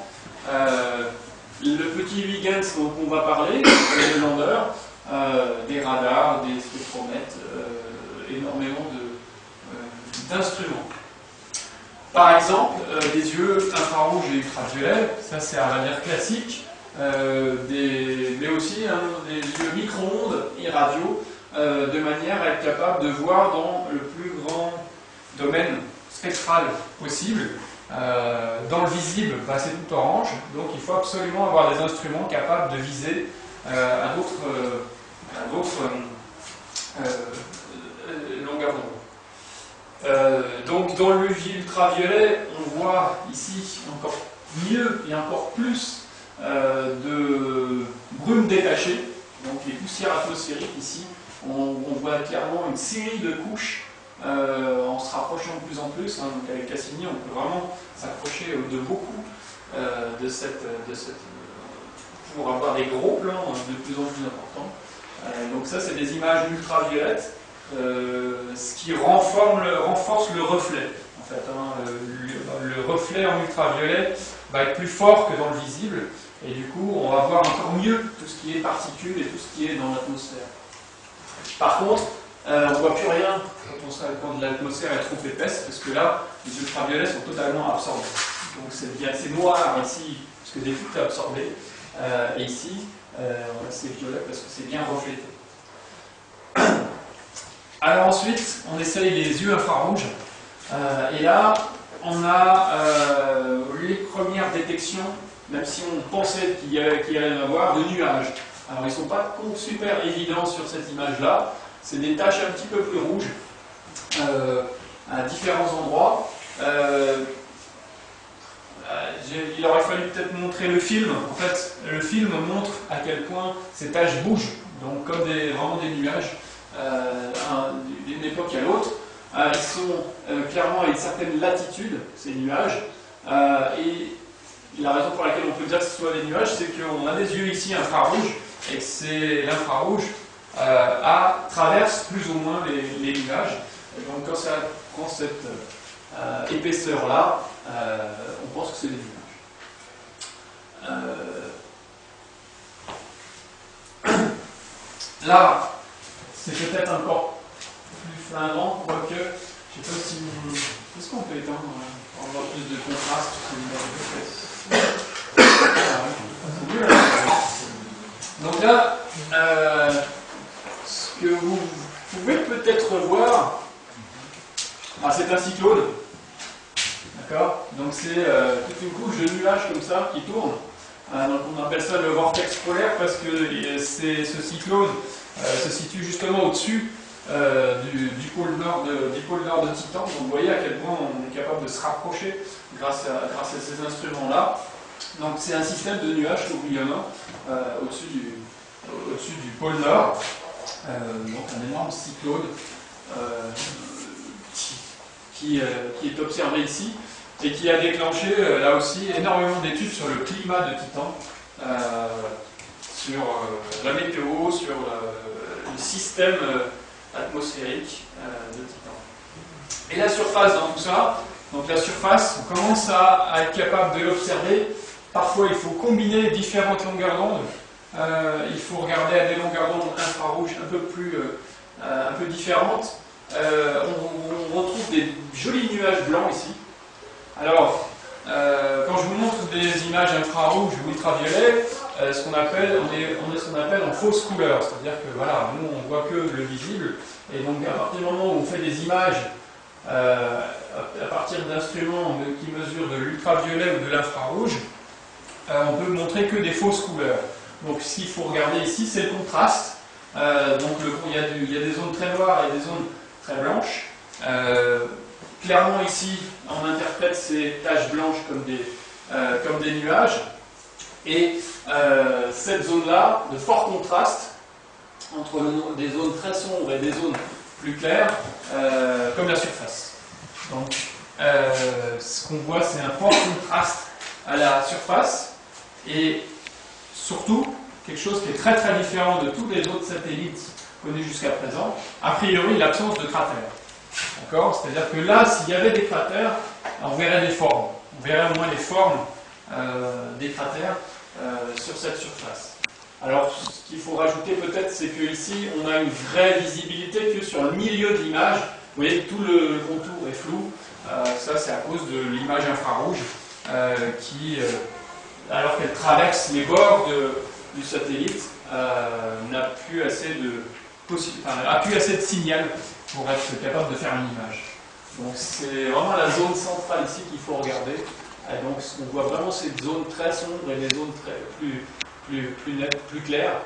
Le petit Huygens dont on va parler, le lander, des radars, des spectromètres, énormément d'instruments. Par exemple, des yeux infrarouges et ultraviolets, ça c'est à manière classique, mais aussi des yeux micro-ondes et radio, de manière à être capable de voir dans le plus grand domaine spectral possible. Dans le visible, c'est tout orange, donc il faut absolument avoir des instruments capables de viser à d'autres longueurs d'onde. Donc dans le ultraviolet, on voit ici encore mieux et encore plus de brume détachée, donc les poussières atmosphériques ici, on voit clairement une série de couches. En se rapprochant de plus en plus, hein, donc avec Cassini, on peut vraiment s'approcher de beaucoup pour avoir des gros plans de plus en plus importants. Donc ça, c'est des images ultraviolettes, ce qui renforce le reflet. En fait, hein, le reflet en ultraviolet va être plus fort que dans le visible, et du coup, on va voir encore mieux tout ce qui est particules et tout ce qui est dans l'atmosphère. Par contre, on ne voit plus rien quand l'atmosphère est trop épaisse, parce que là, les ultraviolets sont totalement absorbés. Donc c'est noir ici, parce que tout est absorbé, et ici, c'est violet parce que c'est bien reflété. Alors ensuite, on essaye les yeux infrarouges, et là, on a les premières détections, même si on pensait qu'il y allait en avoir, de nuages. Alors ils ne sont pas super évidents sur cette image-là. C'est des taches un petit peu plus rouges à différents endroits. il aurait fallu peut-être montrer le film. En fait, le film montre à quel point ces taches bougent, donc comme vraiment des nuages, d'une époque à l'autre. Ils sont clairement à une certaine latitude, ces nuages, et la raison pour laquelle on peut dire que ce soit des nuages, c'est qu'on a des yeux ici infrarouges, et que c'est l'infrarouge traverse plus ou moins les nuages. Et donc quand ça prend cette épaisseur-là, on pense que c'est des nuages. Là, c'est peut-être encore plus flagrant, quoique, je ne sais pas si vous... Est-ce qu'on peut éteindre pour avoir plus de contraste sur ces nuages? Donc là, ce que vous pouvez peut-être voir, c'est un cyclone. D'accord? Donc c'est toute une couche de nuages comme ça qui tourne. Donc on appelle ça le vortex polaire parce que ce cyclone se situe justement au-dessus du pôle nord de Titan. Donc vous voyez à quel point on est capable de se rapprocher grâce à ces instruments-là. Donc c'est un système de nuages tourbillonnants au-dessus du pôle nord. Donc un énorme cyclone qui est observé ici et qui a déclenché là aussi énormément d'études sur le climat de Titan, sur la météo, sur le système atmosphérique de Titan. Et la surface dans tout ça, donc la surface, on commence à être capable de l'observer. Parfois il faut combiner différentes longueurs d'onde. Il faut regarder à des longueurs d'onde infrarouges un peu différentes. On retrouve des jolis nuages blancs ici. Alors, quand je vous montre des images infrarouges ou ultraviolets, on est ce qu'on appelle en fausse couleur, c'est-à-dire que voilà, nous on voit que le visible, et donc à partir du moment où on fait des images à partir d'instruments qui mesurent de l'ultraviolet ou de l'infrarouge, on peut montrer que des fausses couleurs. Donc ce qu'il faut regarder ici, c'est le contraste. Donc il y a des zones très noires et des zones très blanches. Clairement ici, on interprète ces taches blanches comme des nuages. Et cette zone-là, de fort contraste, entre des zones très sombres et des zones plus claires, comme la surface. Donc ce qu'on voit, c'est un fort contraste à la surface, et surtout, quelque chose qui est très très différent de tous les autres satellites connus jusqu'à présent, a priori l'absence de cratères. D'accord? C'est-à-dire que là, s'il y avait des cratères, on verrait des formes. On verrait au moins les formes des cratères sur cette surface. Alors, ce qu'il faut rajouter peut-être, c'est qu'ici, on a une vraie visibilité que sur le milieu de l'image. Vous voyez que tout le contour est flou. Ça, c'est à cause de l'image infrarouge qui, alors qu'elle traverse les bords du satellite, n'a plus assez de signal pour être capable de faire une image. Donc c'est vraiment la zone centrale ici qu'il faut regarder. Et donc on voit vraiment cette zone très sombre et des zones plus nettes, plus claires,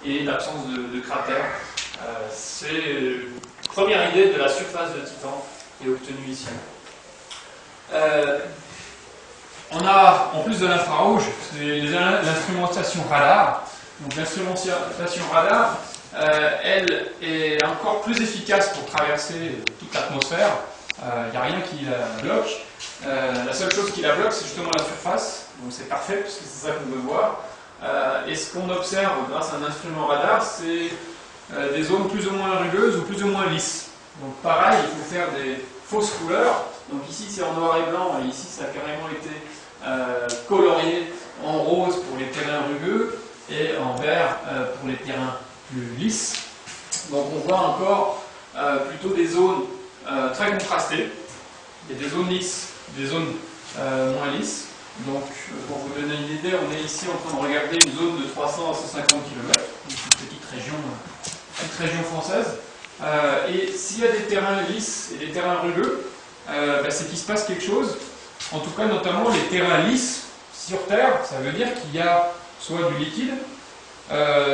et l'absence de cratères. C'est la première idée de la surface de Titan qui est obtenue ici. On a, en plus de l'infrarouge, l'instrumentation radar. Donc l'instrumentation radar, elle est encore plus efficace pour traverser toute l'atmosphère. Il n'y a rien qui la bloque. La seule chose qui la bloque, c'est justement la surface. Donc c'est parfait, puisque c'est ça qu'on veut voir. Et ce qu'on observe grâce à un instrument radar, c'est des zones plus ou moins rugueuses ou plus ou moins lisses. Donc pareil, il faut faire des fausses couleurs. Donc ici c'est en noir et blanc, et ici ça a carrément été colorié en rose pour les terrains rugueux et en vert pour les terrains plus lisses. Donc on voit encore plutôt des zones très contrastées. Il y a des zones lisses, des zones moins lisses. Donc pour vous donner une idée, on est ici en train de regarder une zone de 300 à 150 km, une petite région française. Et s'il y a des terrains lisses et des terrains rugueux, c'est qu'il se passe quelque chose. En tout cas, notamment les terrains lisses sur Terre, ça veut dire qu'il y a soit du liquide,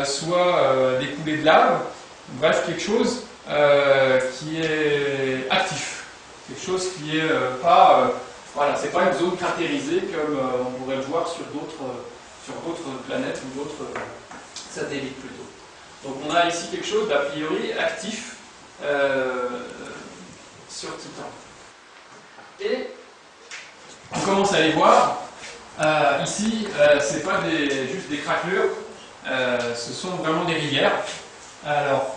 soit des coulées de lave, bref, quelque chose qui est actif, quelque chose qui n'est pas Voilà, c'est pas une zone cratérisée comme on pourrait le voir sur d'autres planètes ou d'autres satellites plutôt. Donc on a ici quelque chose d'a priori actif sur Titan. Et on commence à les voir. Ici, c'est pas juste des craquelures, ce sont vraiment des rivières. Alors,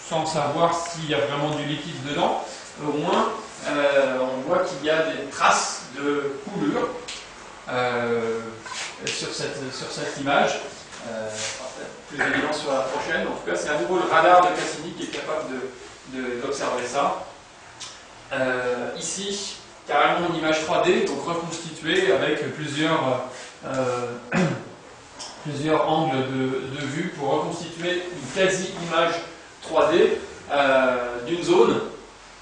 sans savoir s'il y a vraiment du liquide dedans, au moins on voit qu'il y a des traces de coulure sur cette image. Plus évident sur la prochaine. En tout cas, c'est à nouveau le radar de Cassini qui est capable d'observer ça. Ici, carrément une image 3D, donc reconstituée avec plusieurs angles de vue pour reconstituer une quasi-image 3D d'une zone,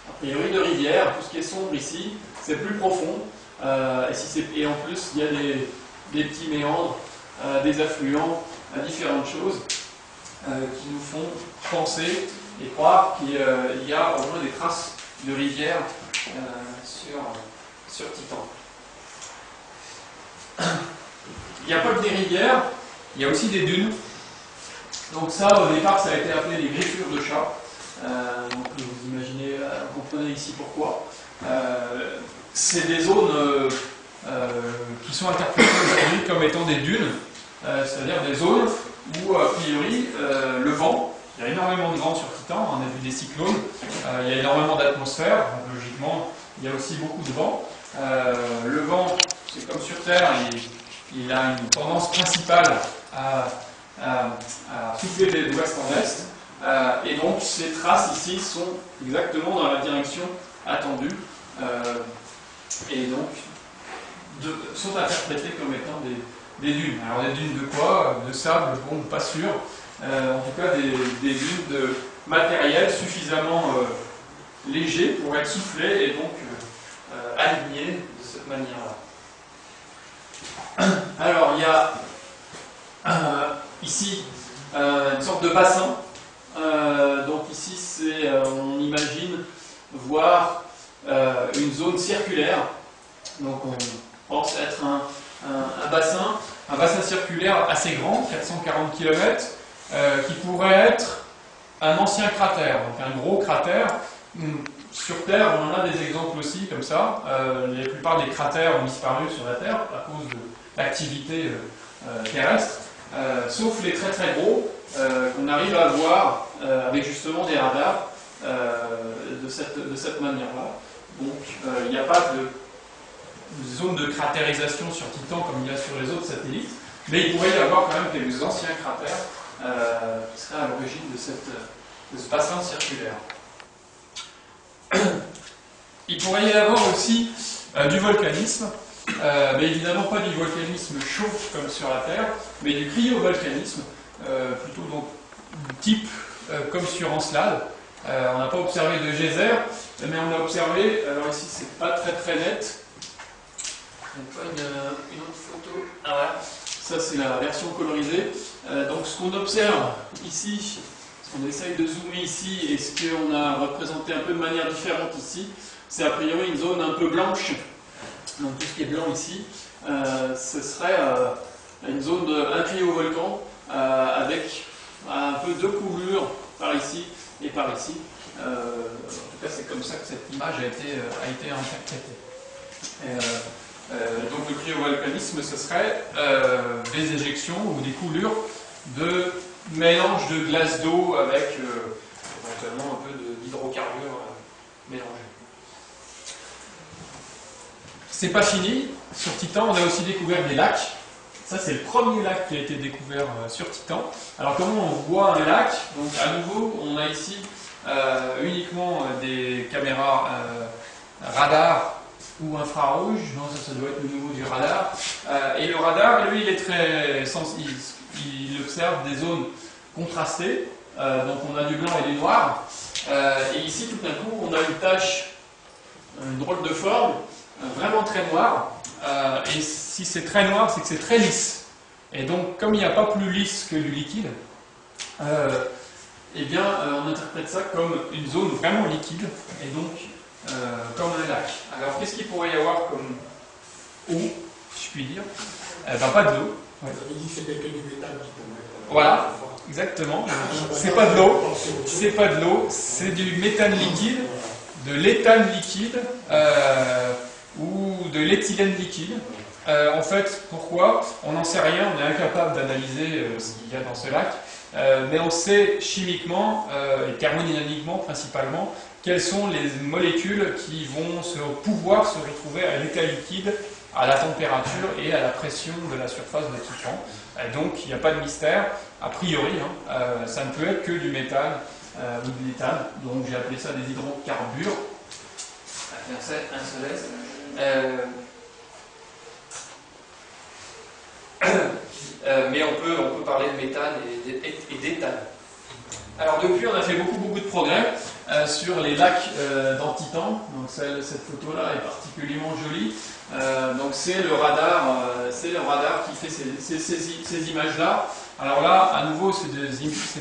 a priori de rivière. Tout ce qui est sombre ici, c'est plus profond. Et en plus, il y a des petits méandres, des affluents, différentes choses qui nous font penser et croire qu'il y a au moins des traces de rivière sur Titan. Il n'y a pas que des rivières, il y a aussi des dunes. Donc ça, au départ, ça a été appelé les griffures de chat. Donc vous imaginez, vous comprenez ici pourquoi. C'est des zones qui sont interprétées aujourd'hui comme étant des dunes, c'est-à-dire des zones où, a priori, le vent, il y a énormément de vent sur Titan, on a vu des cyclones, il y a énormément d'atmosphère, donc logiquement, il y a aussi beaucoup de vent. Le vent, c'est comme sur Terre, il a une tendance principale à souffler d'ouest en est, et donc ces traces ici sont exactement dans la direction attendue, et donc sont interprétées comme étant des dunes. Alors des dunes de quoi? De sable, bon, pas sûr. En tout cas des dunes de matériel suffisamment léger pour être soufflé et donc aligné de cette manière-là. Alors il y a ici une sorte de bassin. Donc ici on imagine voir une zone circulaire. Donc on pense être un bassin circulaire assez grand, 440 km, qui pourrait être un ancien cratère, donc un gros cratère. Sur Terre, on en a des exemples aussi comme ça. La plupart des cratères ont disparu sur la Terre à cause de l'activité terrestre, sauf les très très gros qu'on arrive à voir avec justement des radars de cette manière-là. Donc il n'y a pas de zone de cratérisation sur Titan comme il y a sur les autres satellites, mais il pourrait y avoir quand même quelques anciens cratères qui seraient à l'origine de ce bassin circulaire. Il pourrait y avoir aussi du volcanisme, mais évidemment pas du volcanisme chaud comme sur la Terre, mais du cryovolcanisme, plutôt donc type comme sur Encelade. On n'a pas observé de geyser, mais on a observé, alors ici c'est pas très très net, il n'y a pas une autre photo, ah voilà, ça c'est la version colorisée. Donc ce qu'on observe ici, on essaye de zoomer ici, et ce qu'on a représenté un peu de manière différente ici, c'est a priori une zone un peu blanche. Donc tout ce qui est blanc ici, ce serait une zone d'un cryovolcan avec un peu de coulure par ici et par ici. En tout cas, c'est comme ça que cette image a été interprétée. Donc le cryovolcanisme, ce serait des éjections ou des coulures de mélange de glace d'eau avec éventuellement un peu d'hydrocarbures mélangés. C'est pas fini. Sur Titan, on a aussi découvert des lacs. Ça, c'est le premier lac qui a été découvert sur Titan. Alors, comment on voit un lac? Donc, à nouveau, on a ici uniquement des caméras radar ou infrarouge. Non, ça doit être le niveau du radar. Et le radar, lui, il est très sensible. Il observe des zones contrastées. Donc, on a du blanc et du noir. Et ici, tout d'un coup, on a une tache, une drôle de forme, vraiment très noire. Et si c'est très noir, c'est que c'est très lisse. Et donc, comme il n'y a pas plus lisse que du liquide, eh bien, on interprète ça comme une zone vraiment liquide, et donc comme un lac. Alors, qu'est-ce qu'il pourrait y avoir eau, si je puis dire. Pas de l'eau. Ouais. Vous avez dit que c'était que du métal qui tombait. Voilà, exactement. C'est pas de l'eau, c'est pas de l'eau, c'est du méthane liquide, de l'éthane liquide ou de l'éthylène liquide. En fait, pourquoi? On n'en sait rien, on est incapable d'analyser ce qu'il y a dans ce lac, mais on sait chimiquement et thermodynamiquement principalement quelles sont les molécules qui vont pouvoir se retrouver à l'état liquide, à la température et à la pression de la surface de Titan. Donc il n'y a pas de mystère, a priori, ça ne peut être que du méthane ou de l'éthane, donc j'ai appelé ça des hydrocarbures. Verset 1 mais on peut parler de méthane et d'éthane. Alors depuis, on a fait beaucoup de progrès sur les lacs dans Titan. Donc cette photo-là est particulièrement jolie. Donc c'est le radar qui fait ces images-là. Alors là, à nouveau, c'est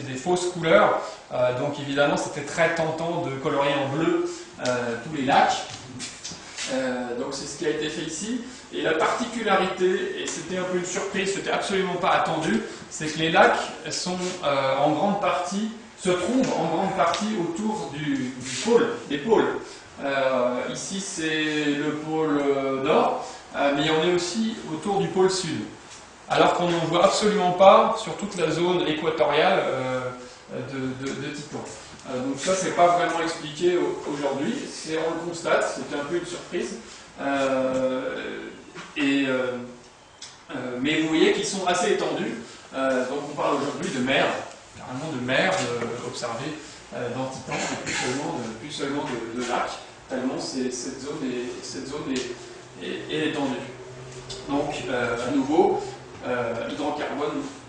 des fausses couleurs. Donc évidemment, c'était très tentant de colorier en bleu tous les lacs. Donc c'est ce qui a été fait ici. Et la particularité, et c'était un peu une surprise, c'était absolument pas attendu, c'est que les lacs se trouvent en grande partie autour du pôle, des pôles. Ici c'est le pôle nord, mais on est aussi autour du pôle sud. Alors qu'on n'en voit absolument pas sur toute la zone équatoriale de Titan. Donc ça, c'est pas vraiment expliqué aujourd'hui, on le constate, c'était un peu une surprise. Mais vous voyez qu'ils sont assez étendus. Donc on parle aujourd'hui de mer, carrément de mer observée dans Titan, et plus seulement de lac, tellement cette zone est étendue. Donc à nouveau,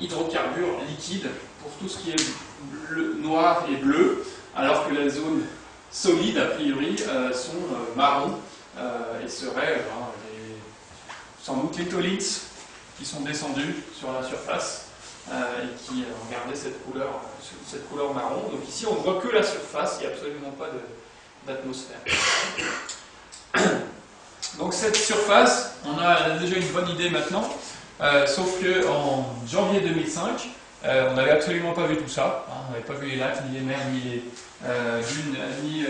hydrocarbures liquides pour tout ce qui est noir et bleu, alors que la zone solide, a priori, sont marrons et seraient sans doute les tholithes qui sont descendus sur la surface et qui ont gardé cette couleur marron. Donc ici, on ne voit que la surface, il n'y a absolument pas d'atmosphère. Donc cette surface, on a déjà une bonne idée maintenant, sauf qu'en janvier 2005, on n'avait absolument pas vu tout ça. On n'avait pas vu les lacs, ni les mers, ni les dunes, ni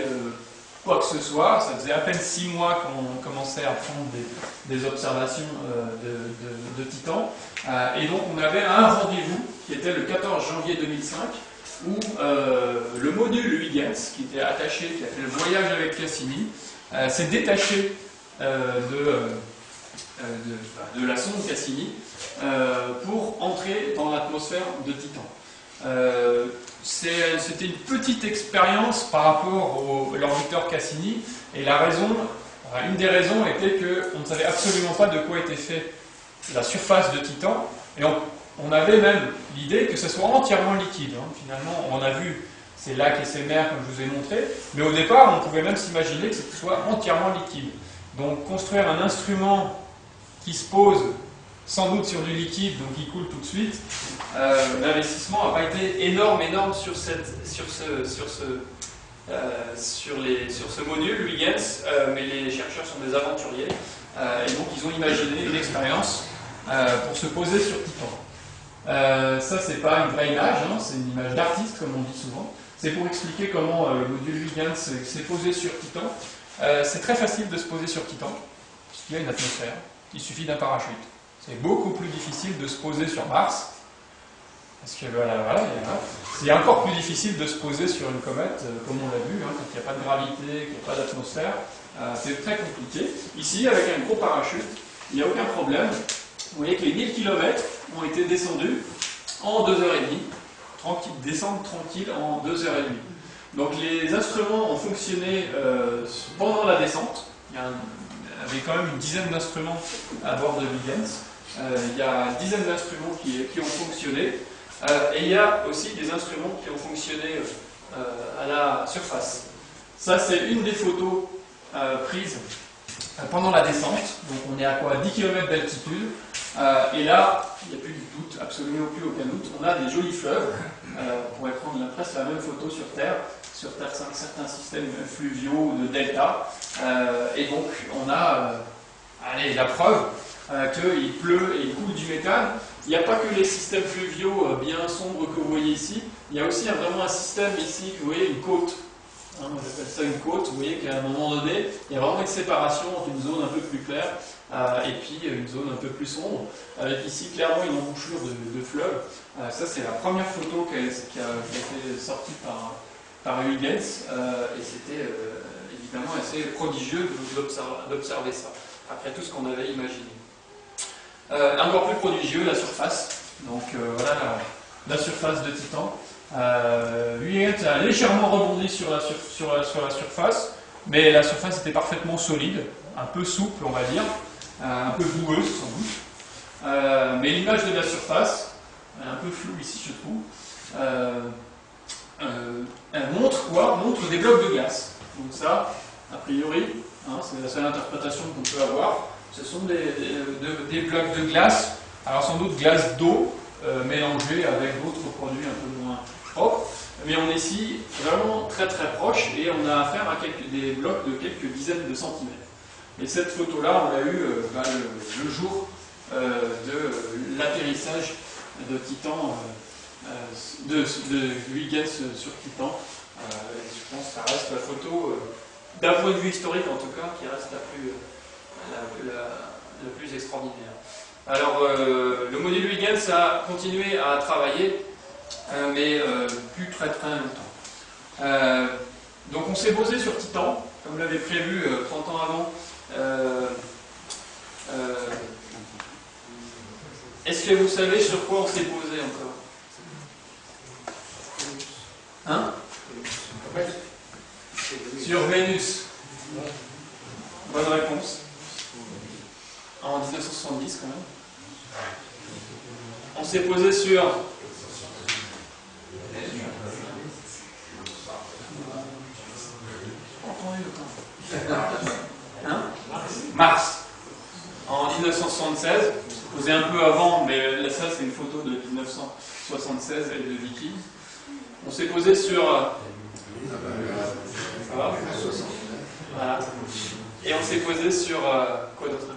quoi que ce soit. Ça faisait à peine 6 mois qu'on commençait à prendre des observations de Titan. Et donc on avait un rendez-vous qui était le 14 janvier 2005 où le module Huygens, qui était attaché, qui a fait le voyage avec Cassini, s'est détaché de la sonde Cassini pour entrer dans l'atmosphère de Titan. C'était une petite expérience par rapport à l'orbiteur Cassini, et une des raisons était qu'on ne savait absolument pas de quoi était fait la surface de Titan, et on avait même l'idée que ce soit entièrement liquide. Finalement, on a vu ces lacs et ces mers comme je vous ai montré, mais au départ, on pouvait même s'imaginer que ce soit entièrement liquide. Donc construire un instrument qui se pose sans doute sur du liquide, donc qui coule tout de suite, l'investissement n'a pas été énorme sur ce module Huygens, mais les chercheurs sont des aventuriers, et donc ils ont imaginé une expérience pour se poser sur Titan. Ça, c'est pas une vraie image, c'est une image d'artiste, comme on dit souvent. C'est pour expliquer comment le module Huygens s'est posé sur Titan. C'est très facile de se poser sur Titan, puisqu'il y a une atmosphère. Il suffit d'un parachute. C'est beaucoup plus difficile de se poser sur Mars, parce que c'est encore plus difficile de se poser sur une comète, comme on l'a vu, quand il n'y a pas de gravité, qu'il n'y a pas d'atmosphère. C'est très compliqué. Ici, avec un gros parachute, il n'y a aucun problème. Vous voyez que les 1000 km ont été descendus en 2h30, descendre tranquille en 2h30. Donc les instruments ont fonctionné pendant la descente. Il y avait quand même une dizaine d'instruments à bord de Huygens. Il y a une dizaine d'instruments qui ont fonctionné. Et il y a aussi des instruments qui ont fonctionné à la surface. Ça, c'est une des photos prises pendant la descente. Donc on est à 10 km d'altitude. Et là, il n'y a plus de doute, absolument plus aucun doute. On a des jolis fleuves. On pourrait prendre presque la même photo sur Terre. Sur Terre, certains systèmes fluviaux de delta. Et donc, on a la preuve qu'il pleut et il coule du méthane. Il n'y a pas que les systèmes fluviaux bien sombres que vous voyez ici, il y a aussi vraiment un système ici, que vous voyez, une côte. Hein, on appelle ça une côte, vous voyez qu'à un moment donné, il y a vraiment une séparation entre une zone un peu plus claire et puis une zone un peu plus sombre, avec ici clairement une embouchure de fleuve. Ça c'est la première photo qui a été sortie par Huygens, et c'était évidemment assez prodigieux d'observer ça, après tout ce qu'on avait imaginé. Encore plus prodigieux, la surface. Donc voilà la surface de Titan. Huygens a légèrement rebondi sur la surface, mais la surface était parfaitement solide, un peu souple on va dire, un peu boueuse sans doute. Mais l'image de la surface, un peu floue ici je trouve, elle montre quoi? Montre des blocs de glace. Donc ça, a priori, hein, c'est la seule interprétation qu'on peut avoir. Ce sont des blocs de glace, alors sans doute glace d'eau mélangée avec d'autres produits un peu moins propres, mais on est ici vraiment très très proche et on a affaire à des blocs de quelques dizaines de centimètres. Et cette photo-là, on l'a eue le jour de l'atterrissage de Titan, de Huygens sur Titan. Je pense que ça reste la photo, d'un point de vue historique en tout cas, qui reste la plus extraordinaire. Alors, le modèle Huygens a continué à travailler, mais plus très très longtemps. Donc on s'est posé sur Titan, comme l'avait prévu 30 ans avant. Est-ce que vous savez sur quoi on s'est posé encore? Hein? Sur Vénus. Bonne réponse. En 1970 quand même. On s'est posé sur... Hein? Mars. En 1976. On s'est posé un peu avant, mais là, ça c'est une photo de 1976 et de Vicky. On s'est posé sur... Voilà. Et on s'est posé sur quoi d'autre?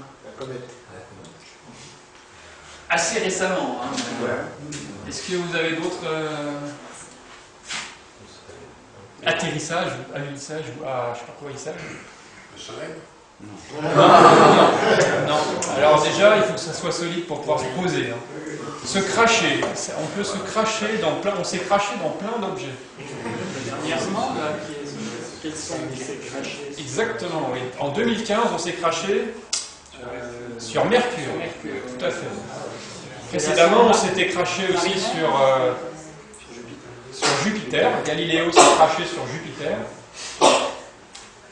Assez récemment. Hein. Est-ce que vous avez d'autres atterrissages, alunissage ou je sais pas quoi il Le soleil? Non. Alors déjà, il faut que ça soit solide pour pouvoir se poser. Hein. Se cracher. On peut se cracher dans plein. On s'est craché dans plein d'objets. Dernièrement, là, quels sont ces crachés? Exactement, oui. En 2015, on s'est craché sur Mercure. Tout à fait. Précédemment, on s'était craché aussi sur Jupiter. Galiléo s'est craché sur Jupiter.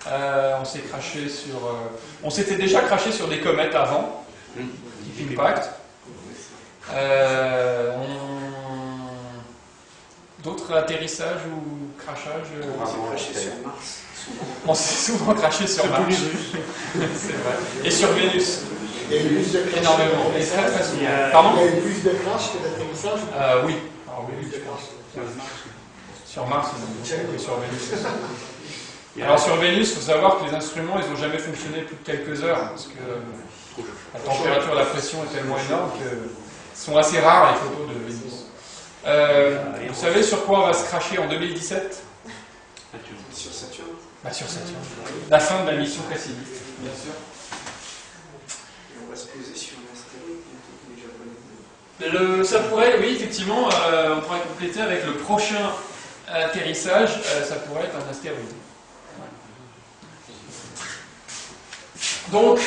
On s'est craché sur... on s'était déjà craché sur des comètes avant, Deep Impact. D'autres atterrissages ou crachages? On s'est craché sur Mars. On s'est souvent craché sur Mars. C'est vrai. Et sur Vénus. Il y a eu plus de crash. Énormément. Et très très souvent. Pardon? Il y a eu plus de crash que d'atterrissage. Oui. Alors, oui, je pense. Sur Mars, et sur Vénus. Alors sur Vénus, il faut savoir que les instruments, ils n'ont jamais fonctionné plus de quelques heures, parce que la température, la pression est tellement énorme que sont assez rares les photos de Vénus. Vous savez sur quoi on va se cracher en 2017? Sur Saturne. Sur Saturne. La fin de la mission Cassini, bien sûr. Et on va se poser sur un astéroïde bientôt, les Japonais. Ça pourrait, oui, effectivement, on pourrait compléter avec le prochain atterrissage, ça pourrait être un astéroïde. Donc,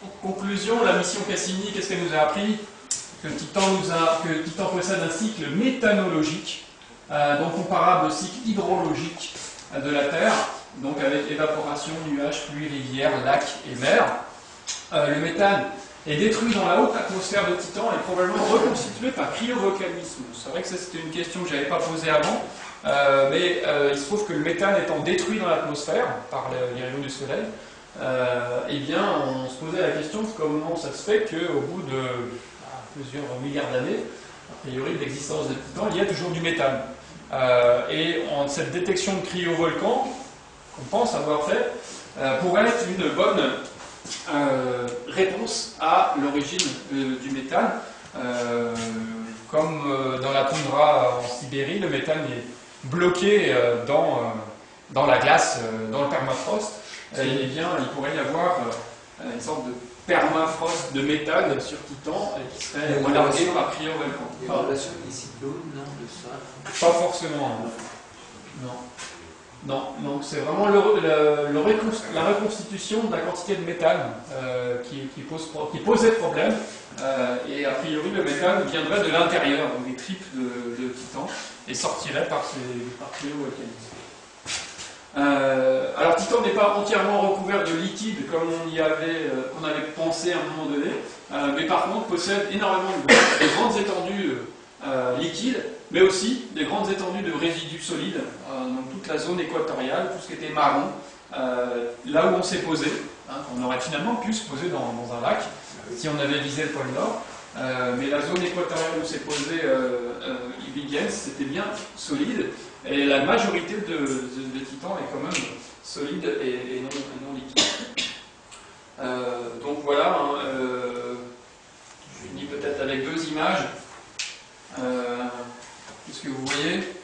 en conclusion, la mission Cassini, qu'est-ce qu'elle nous a appris? Que Titan possède un cycle méthanologique, donc comparable au cycle hydrologique de la Terre, donc avec évaporation, nuages, pluie, rivières, lacs et mers. Le méthane est détruit dans la haute atmosphère de Titan et probablement reconstitué par cryovolcanisme. C'est vrai que ça c'était une question que je n'avais pas posée avant, mais il se trouve que le méthane étant détruit dans l'atmosphère par les rayons du soleil, eh bien on se posait la question de comment ça se fait qu'au bout de plusieurs milliards d'années, a priori de l'existence de Titan, il y a toujours du méthane. Et cette détection de cryovolcan, qu'on pense avoir fait, pourrait être une bonne réponse à l'origine du méthane. Comme dans la toundra en Sibérie, le méthane est bloqué dans la glace, dans le permafrost. Eh bien, il pourrait y avoir une sorte de permafrost de méthane sur Titan qui serait relargué par cryovolcan. Il y a une relation avec les cyclones, non, de ça? Pas forcément, non. Non, donc c'est vraiment la reconstitution de la quantité de méthane qui posait problème. Et a priori, le méthane viendrait de l'intérieur, donc des tripes de Titan, et sortirait par cryovolcanisme. Alors Titan n'est pas entièrement recouvert de liquide comme on avait pensé à un moment donné, mais par contre possède énormément de grandes étendues liquides, mais aussi des grandes étendues de résidus solides, donc toute la zone équatoriale, tout ce qui était marron, là où on s'est posé. On aurait finalement pu se poser dans un lac si on avait visé le pôle Nord, mais la zone équatoriale où s'est posé Huygens, c'était bien solide, et la majorité de Titan est quand même solide et non liquide. Donc voilà, je finis peut-être avec deux images. Qu'est-ce que vous voyez?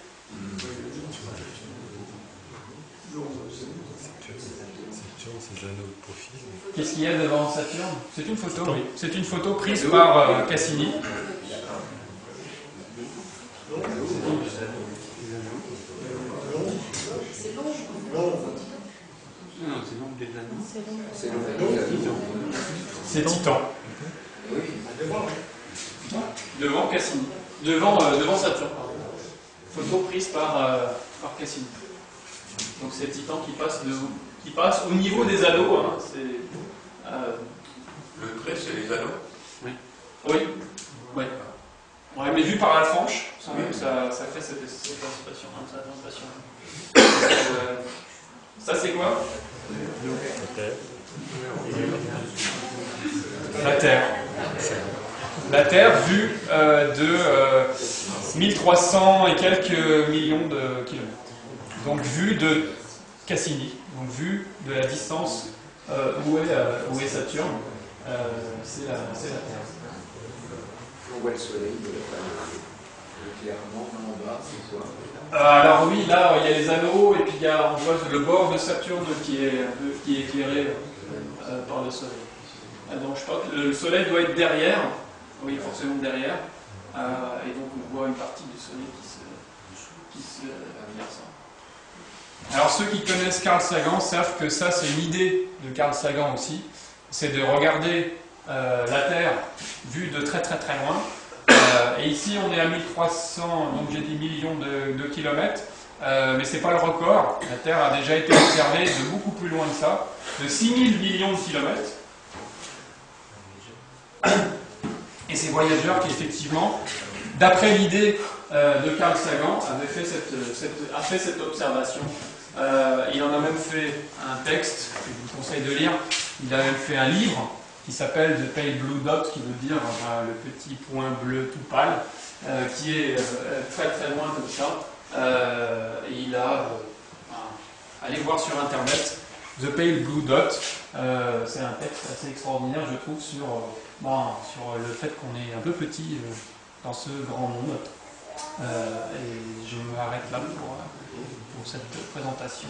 Qu'est-ce qu'il y a devant Saturne? C'est une photo, oui. C'est une photo prise par Cassini. C'est Titan. Devant Cassini. Devant Saturne, pardon. Photo prise par Cassini. Donc c'est Titan qui passe au niveau des anneaux. Hein. Le trait, c'est les anneaux. Oui. Ouais, mais vu par la tranche, sans doute, ça fait cette anticipation. Ça c'est quoi? La Terre. La Terre vue de 1300 et quelques millions de kilomètres. Donc vue de Cassini, donc vue de la distance où est Saturne, c'est la Terre. On voit le soleil clairement en bas, c'est quoi? Alors oui, là il y a les anneaux et puis on voit le bord de Saturne qui est éclairé par le soleil. Donc je crois que le soleil doit être derrière, oui forcément derrière, et donc on voit une partie du soleil qui se alors ceux qui connaissent Carl Sagan savent que ça c'est une idée de Carl Sagan aussi, c'est de regarder la Terre vue de très très très loin. Et ici on est à 1300, donc j'ai dit millions de kilomètres, mais c'est pas le record. La Terre a déjà été observée de beaucoup plus loin que ça, de 6000 millions de kilomètres. Et c'est Voyager qui effectivement, d'après l'idée de Carl Sagan, a fait cette observation. Il en a même fait un texte que je vous conseille de lire. Il a même fait un livre qui s'appelle The Pale Blue Dot, qui veut dire le petit point bleu tout pâle, qui est très très loin comme ça. Et il a... allez voir sur internet, The Pale Blue Dot, c'est un texte assez extraordinaire, je trouve, sur le fait qu'on est un peu petit dans ce grand monde. Et je m'arrête là pour cette présentation.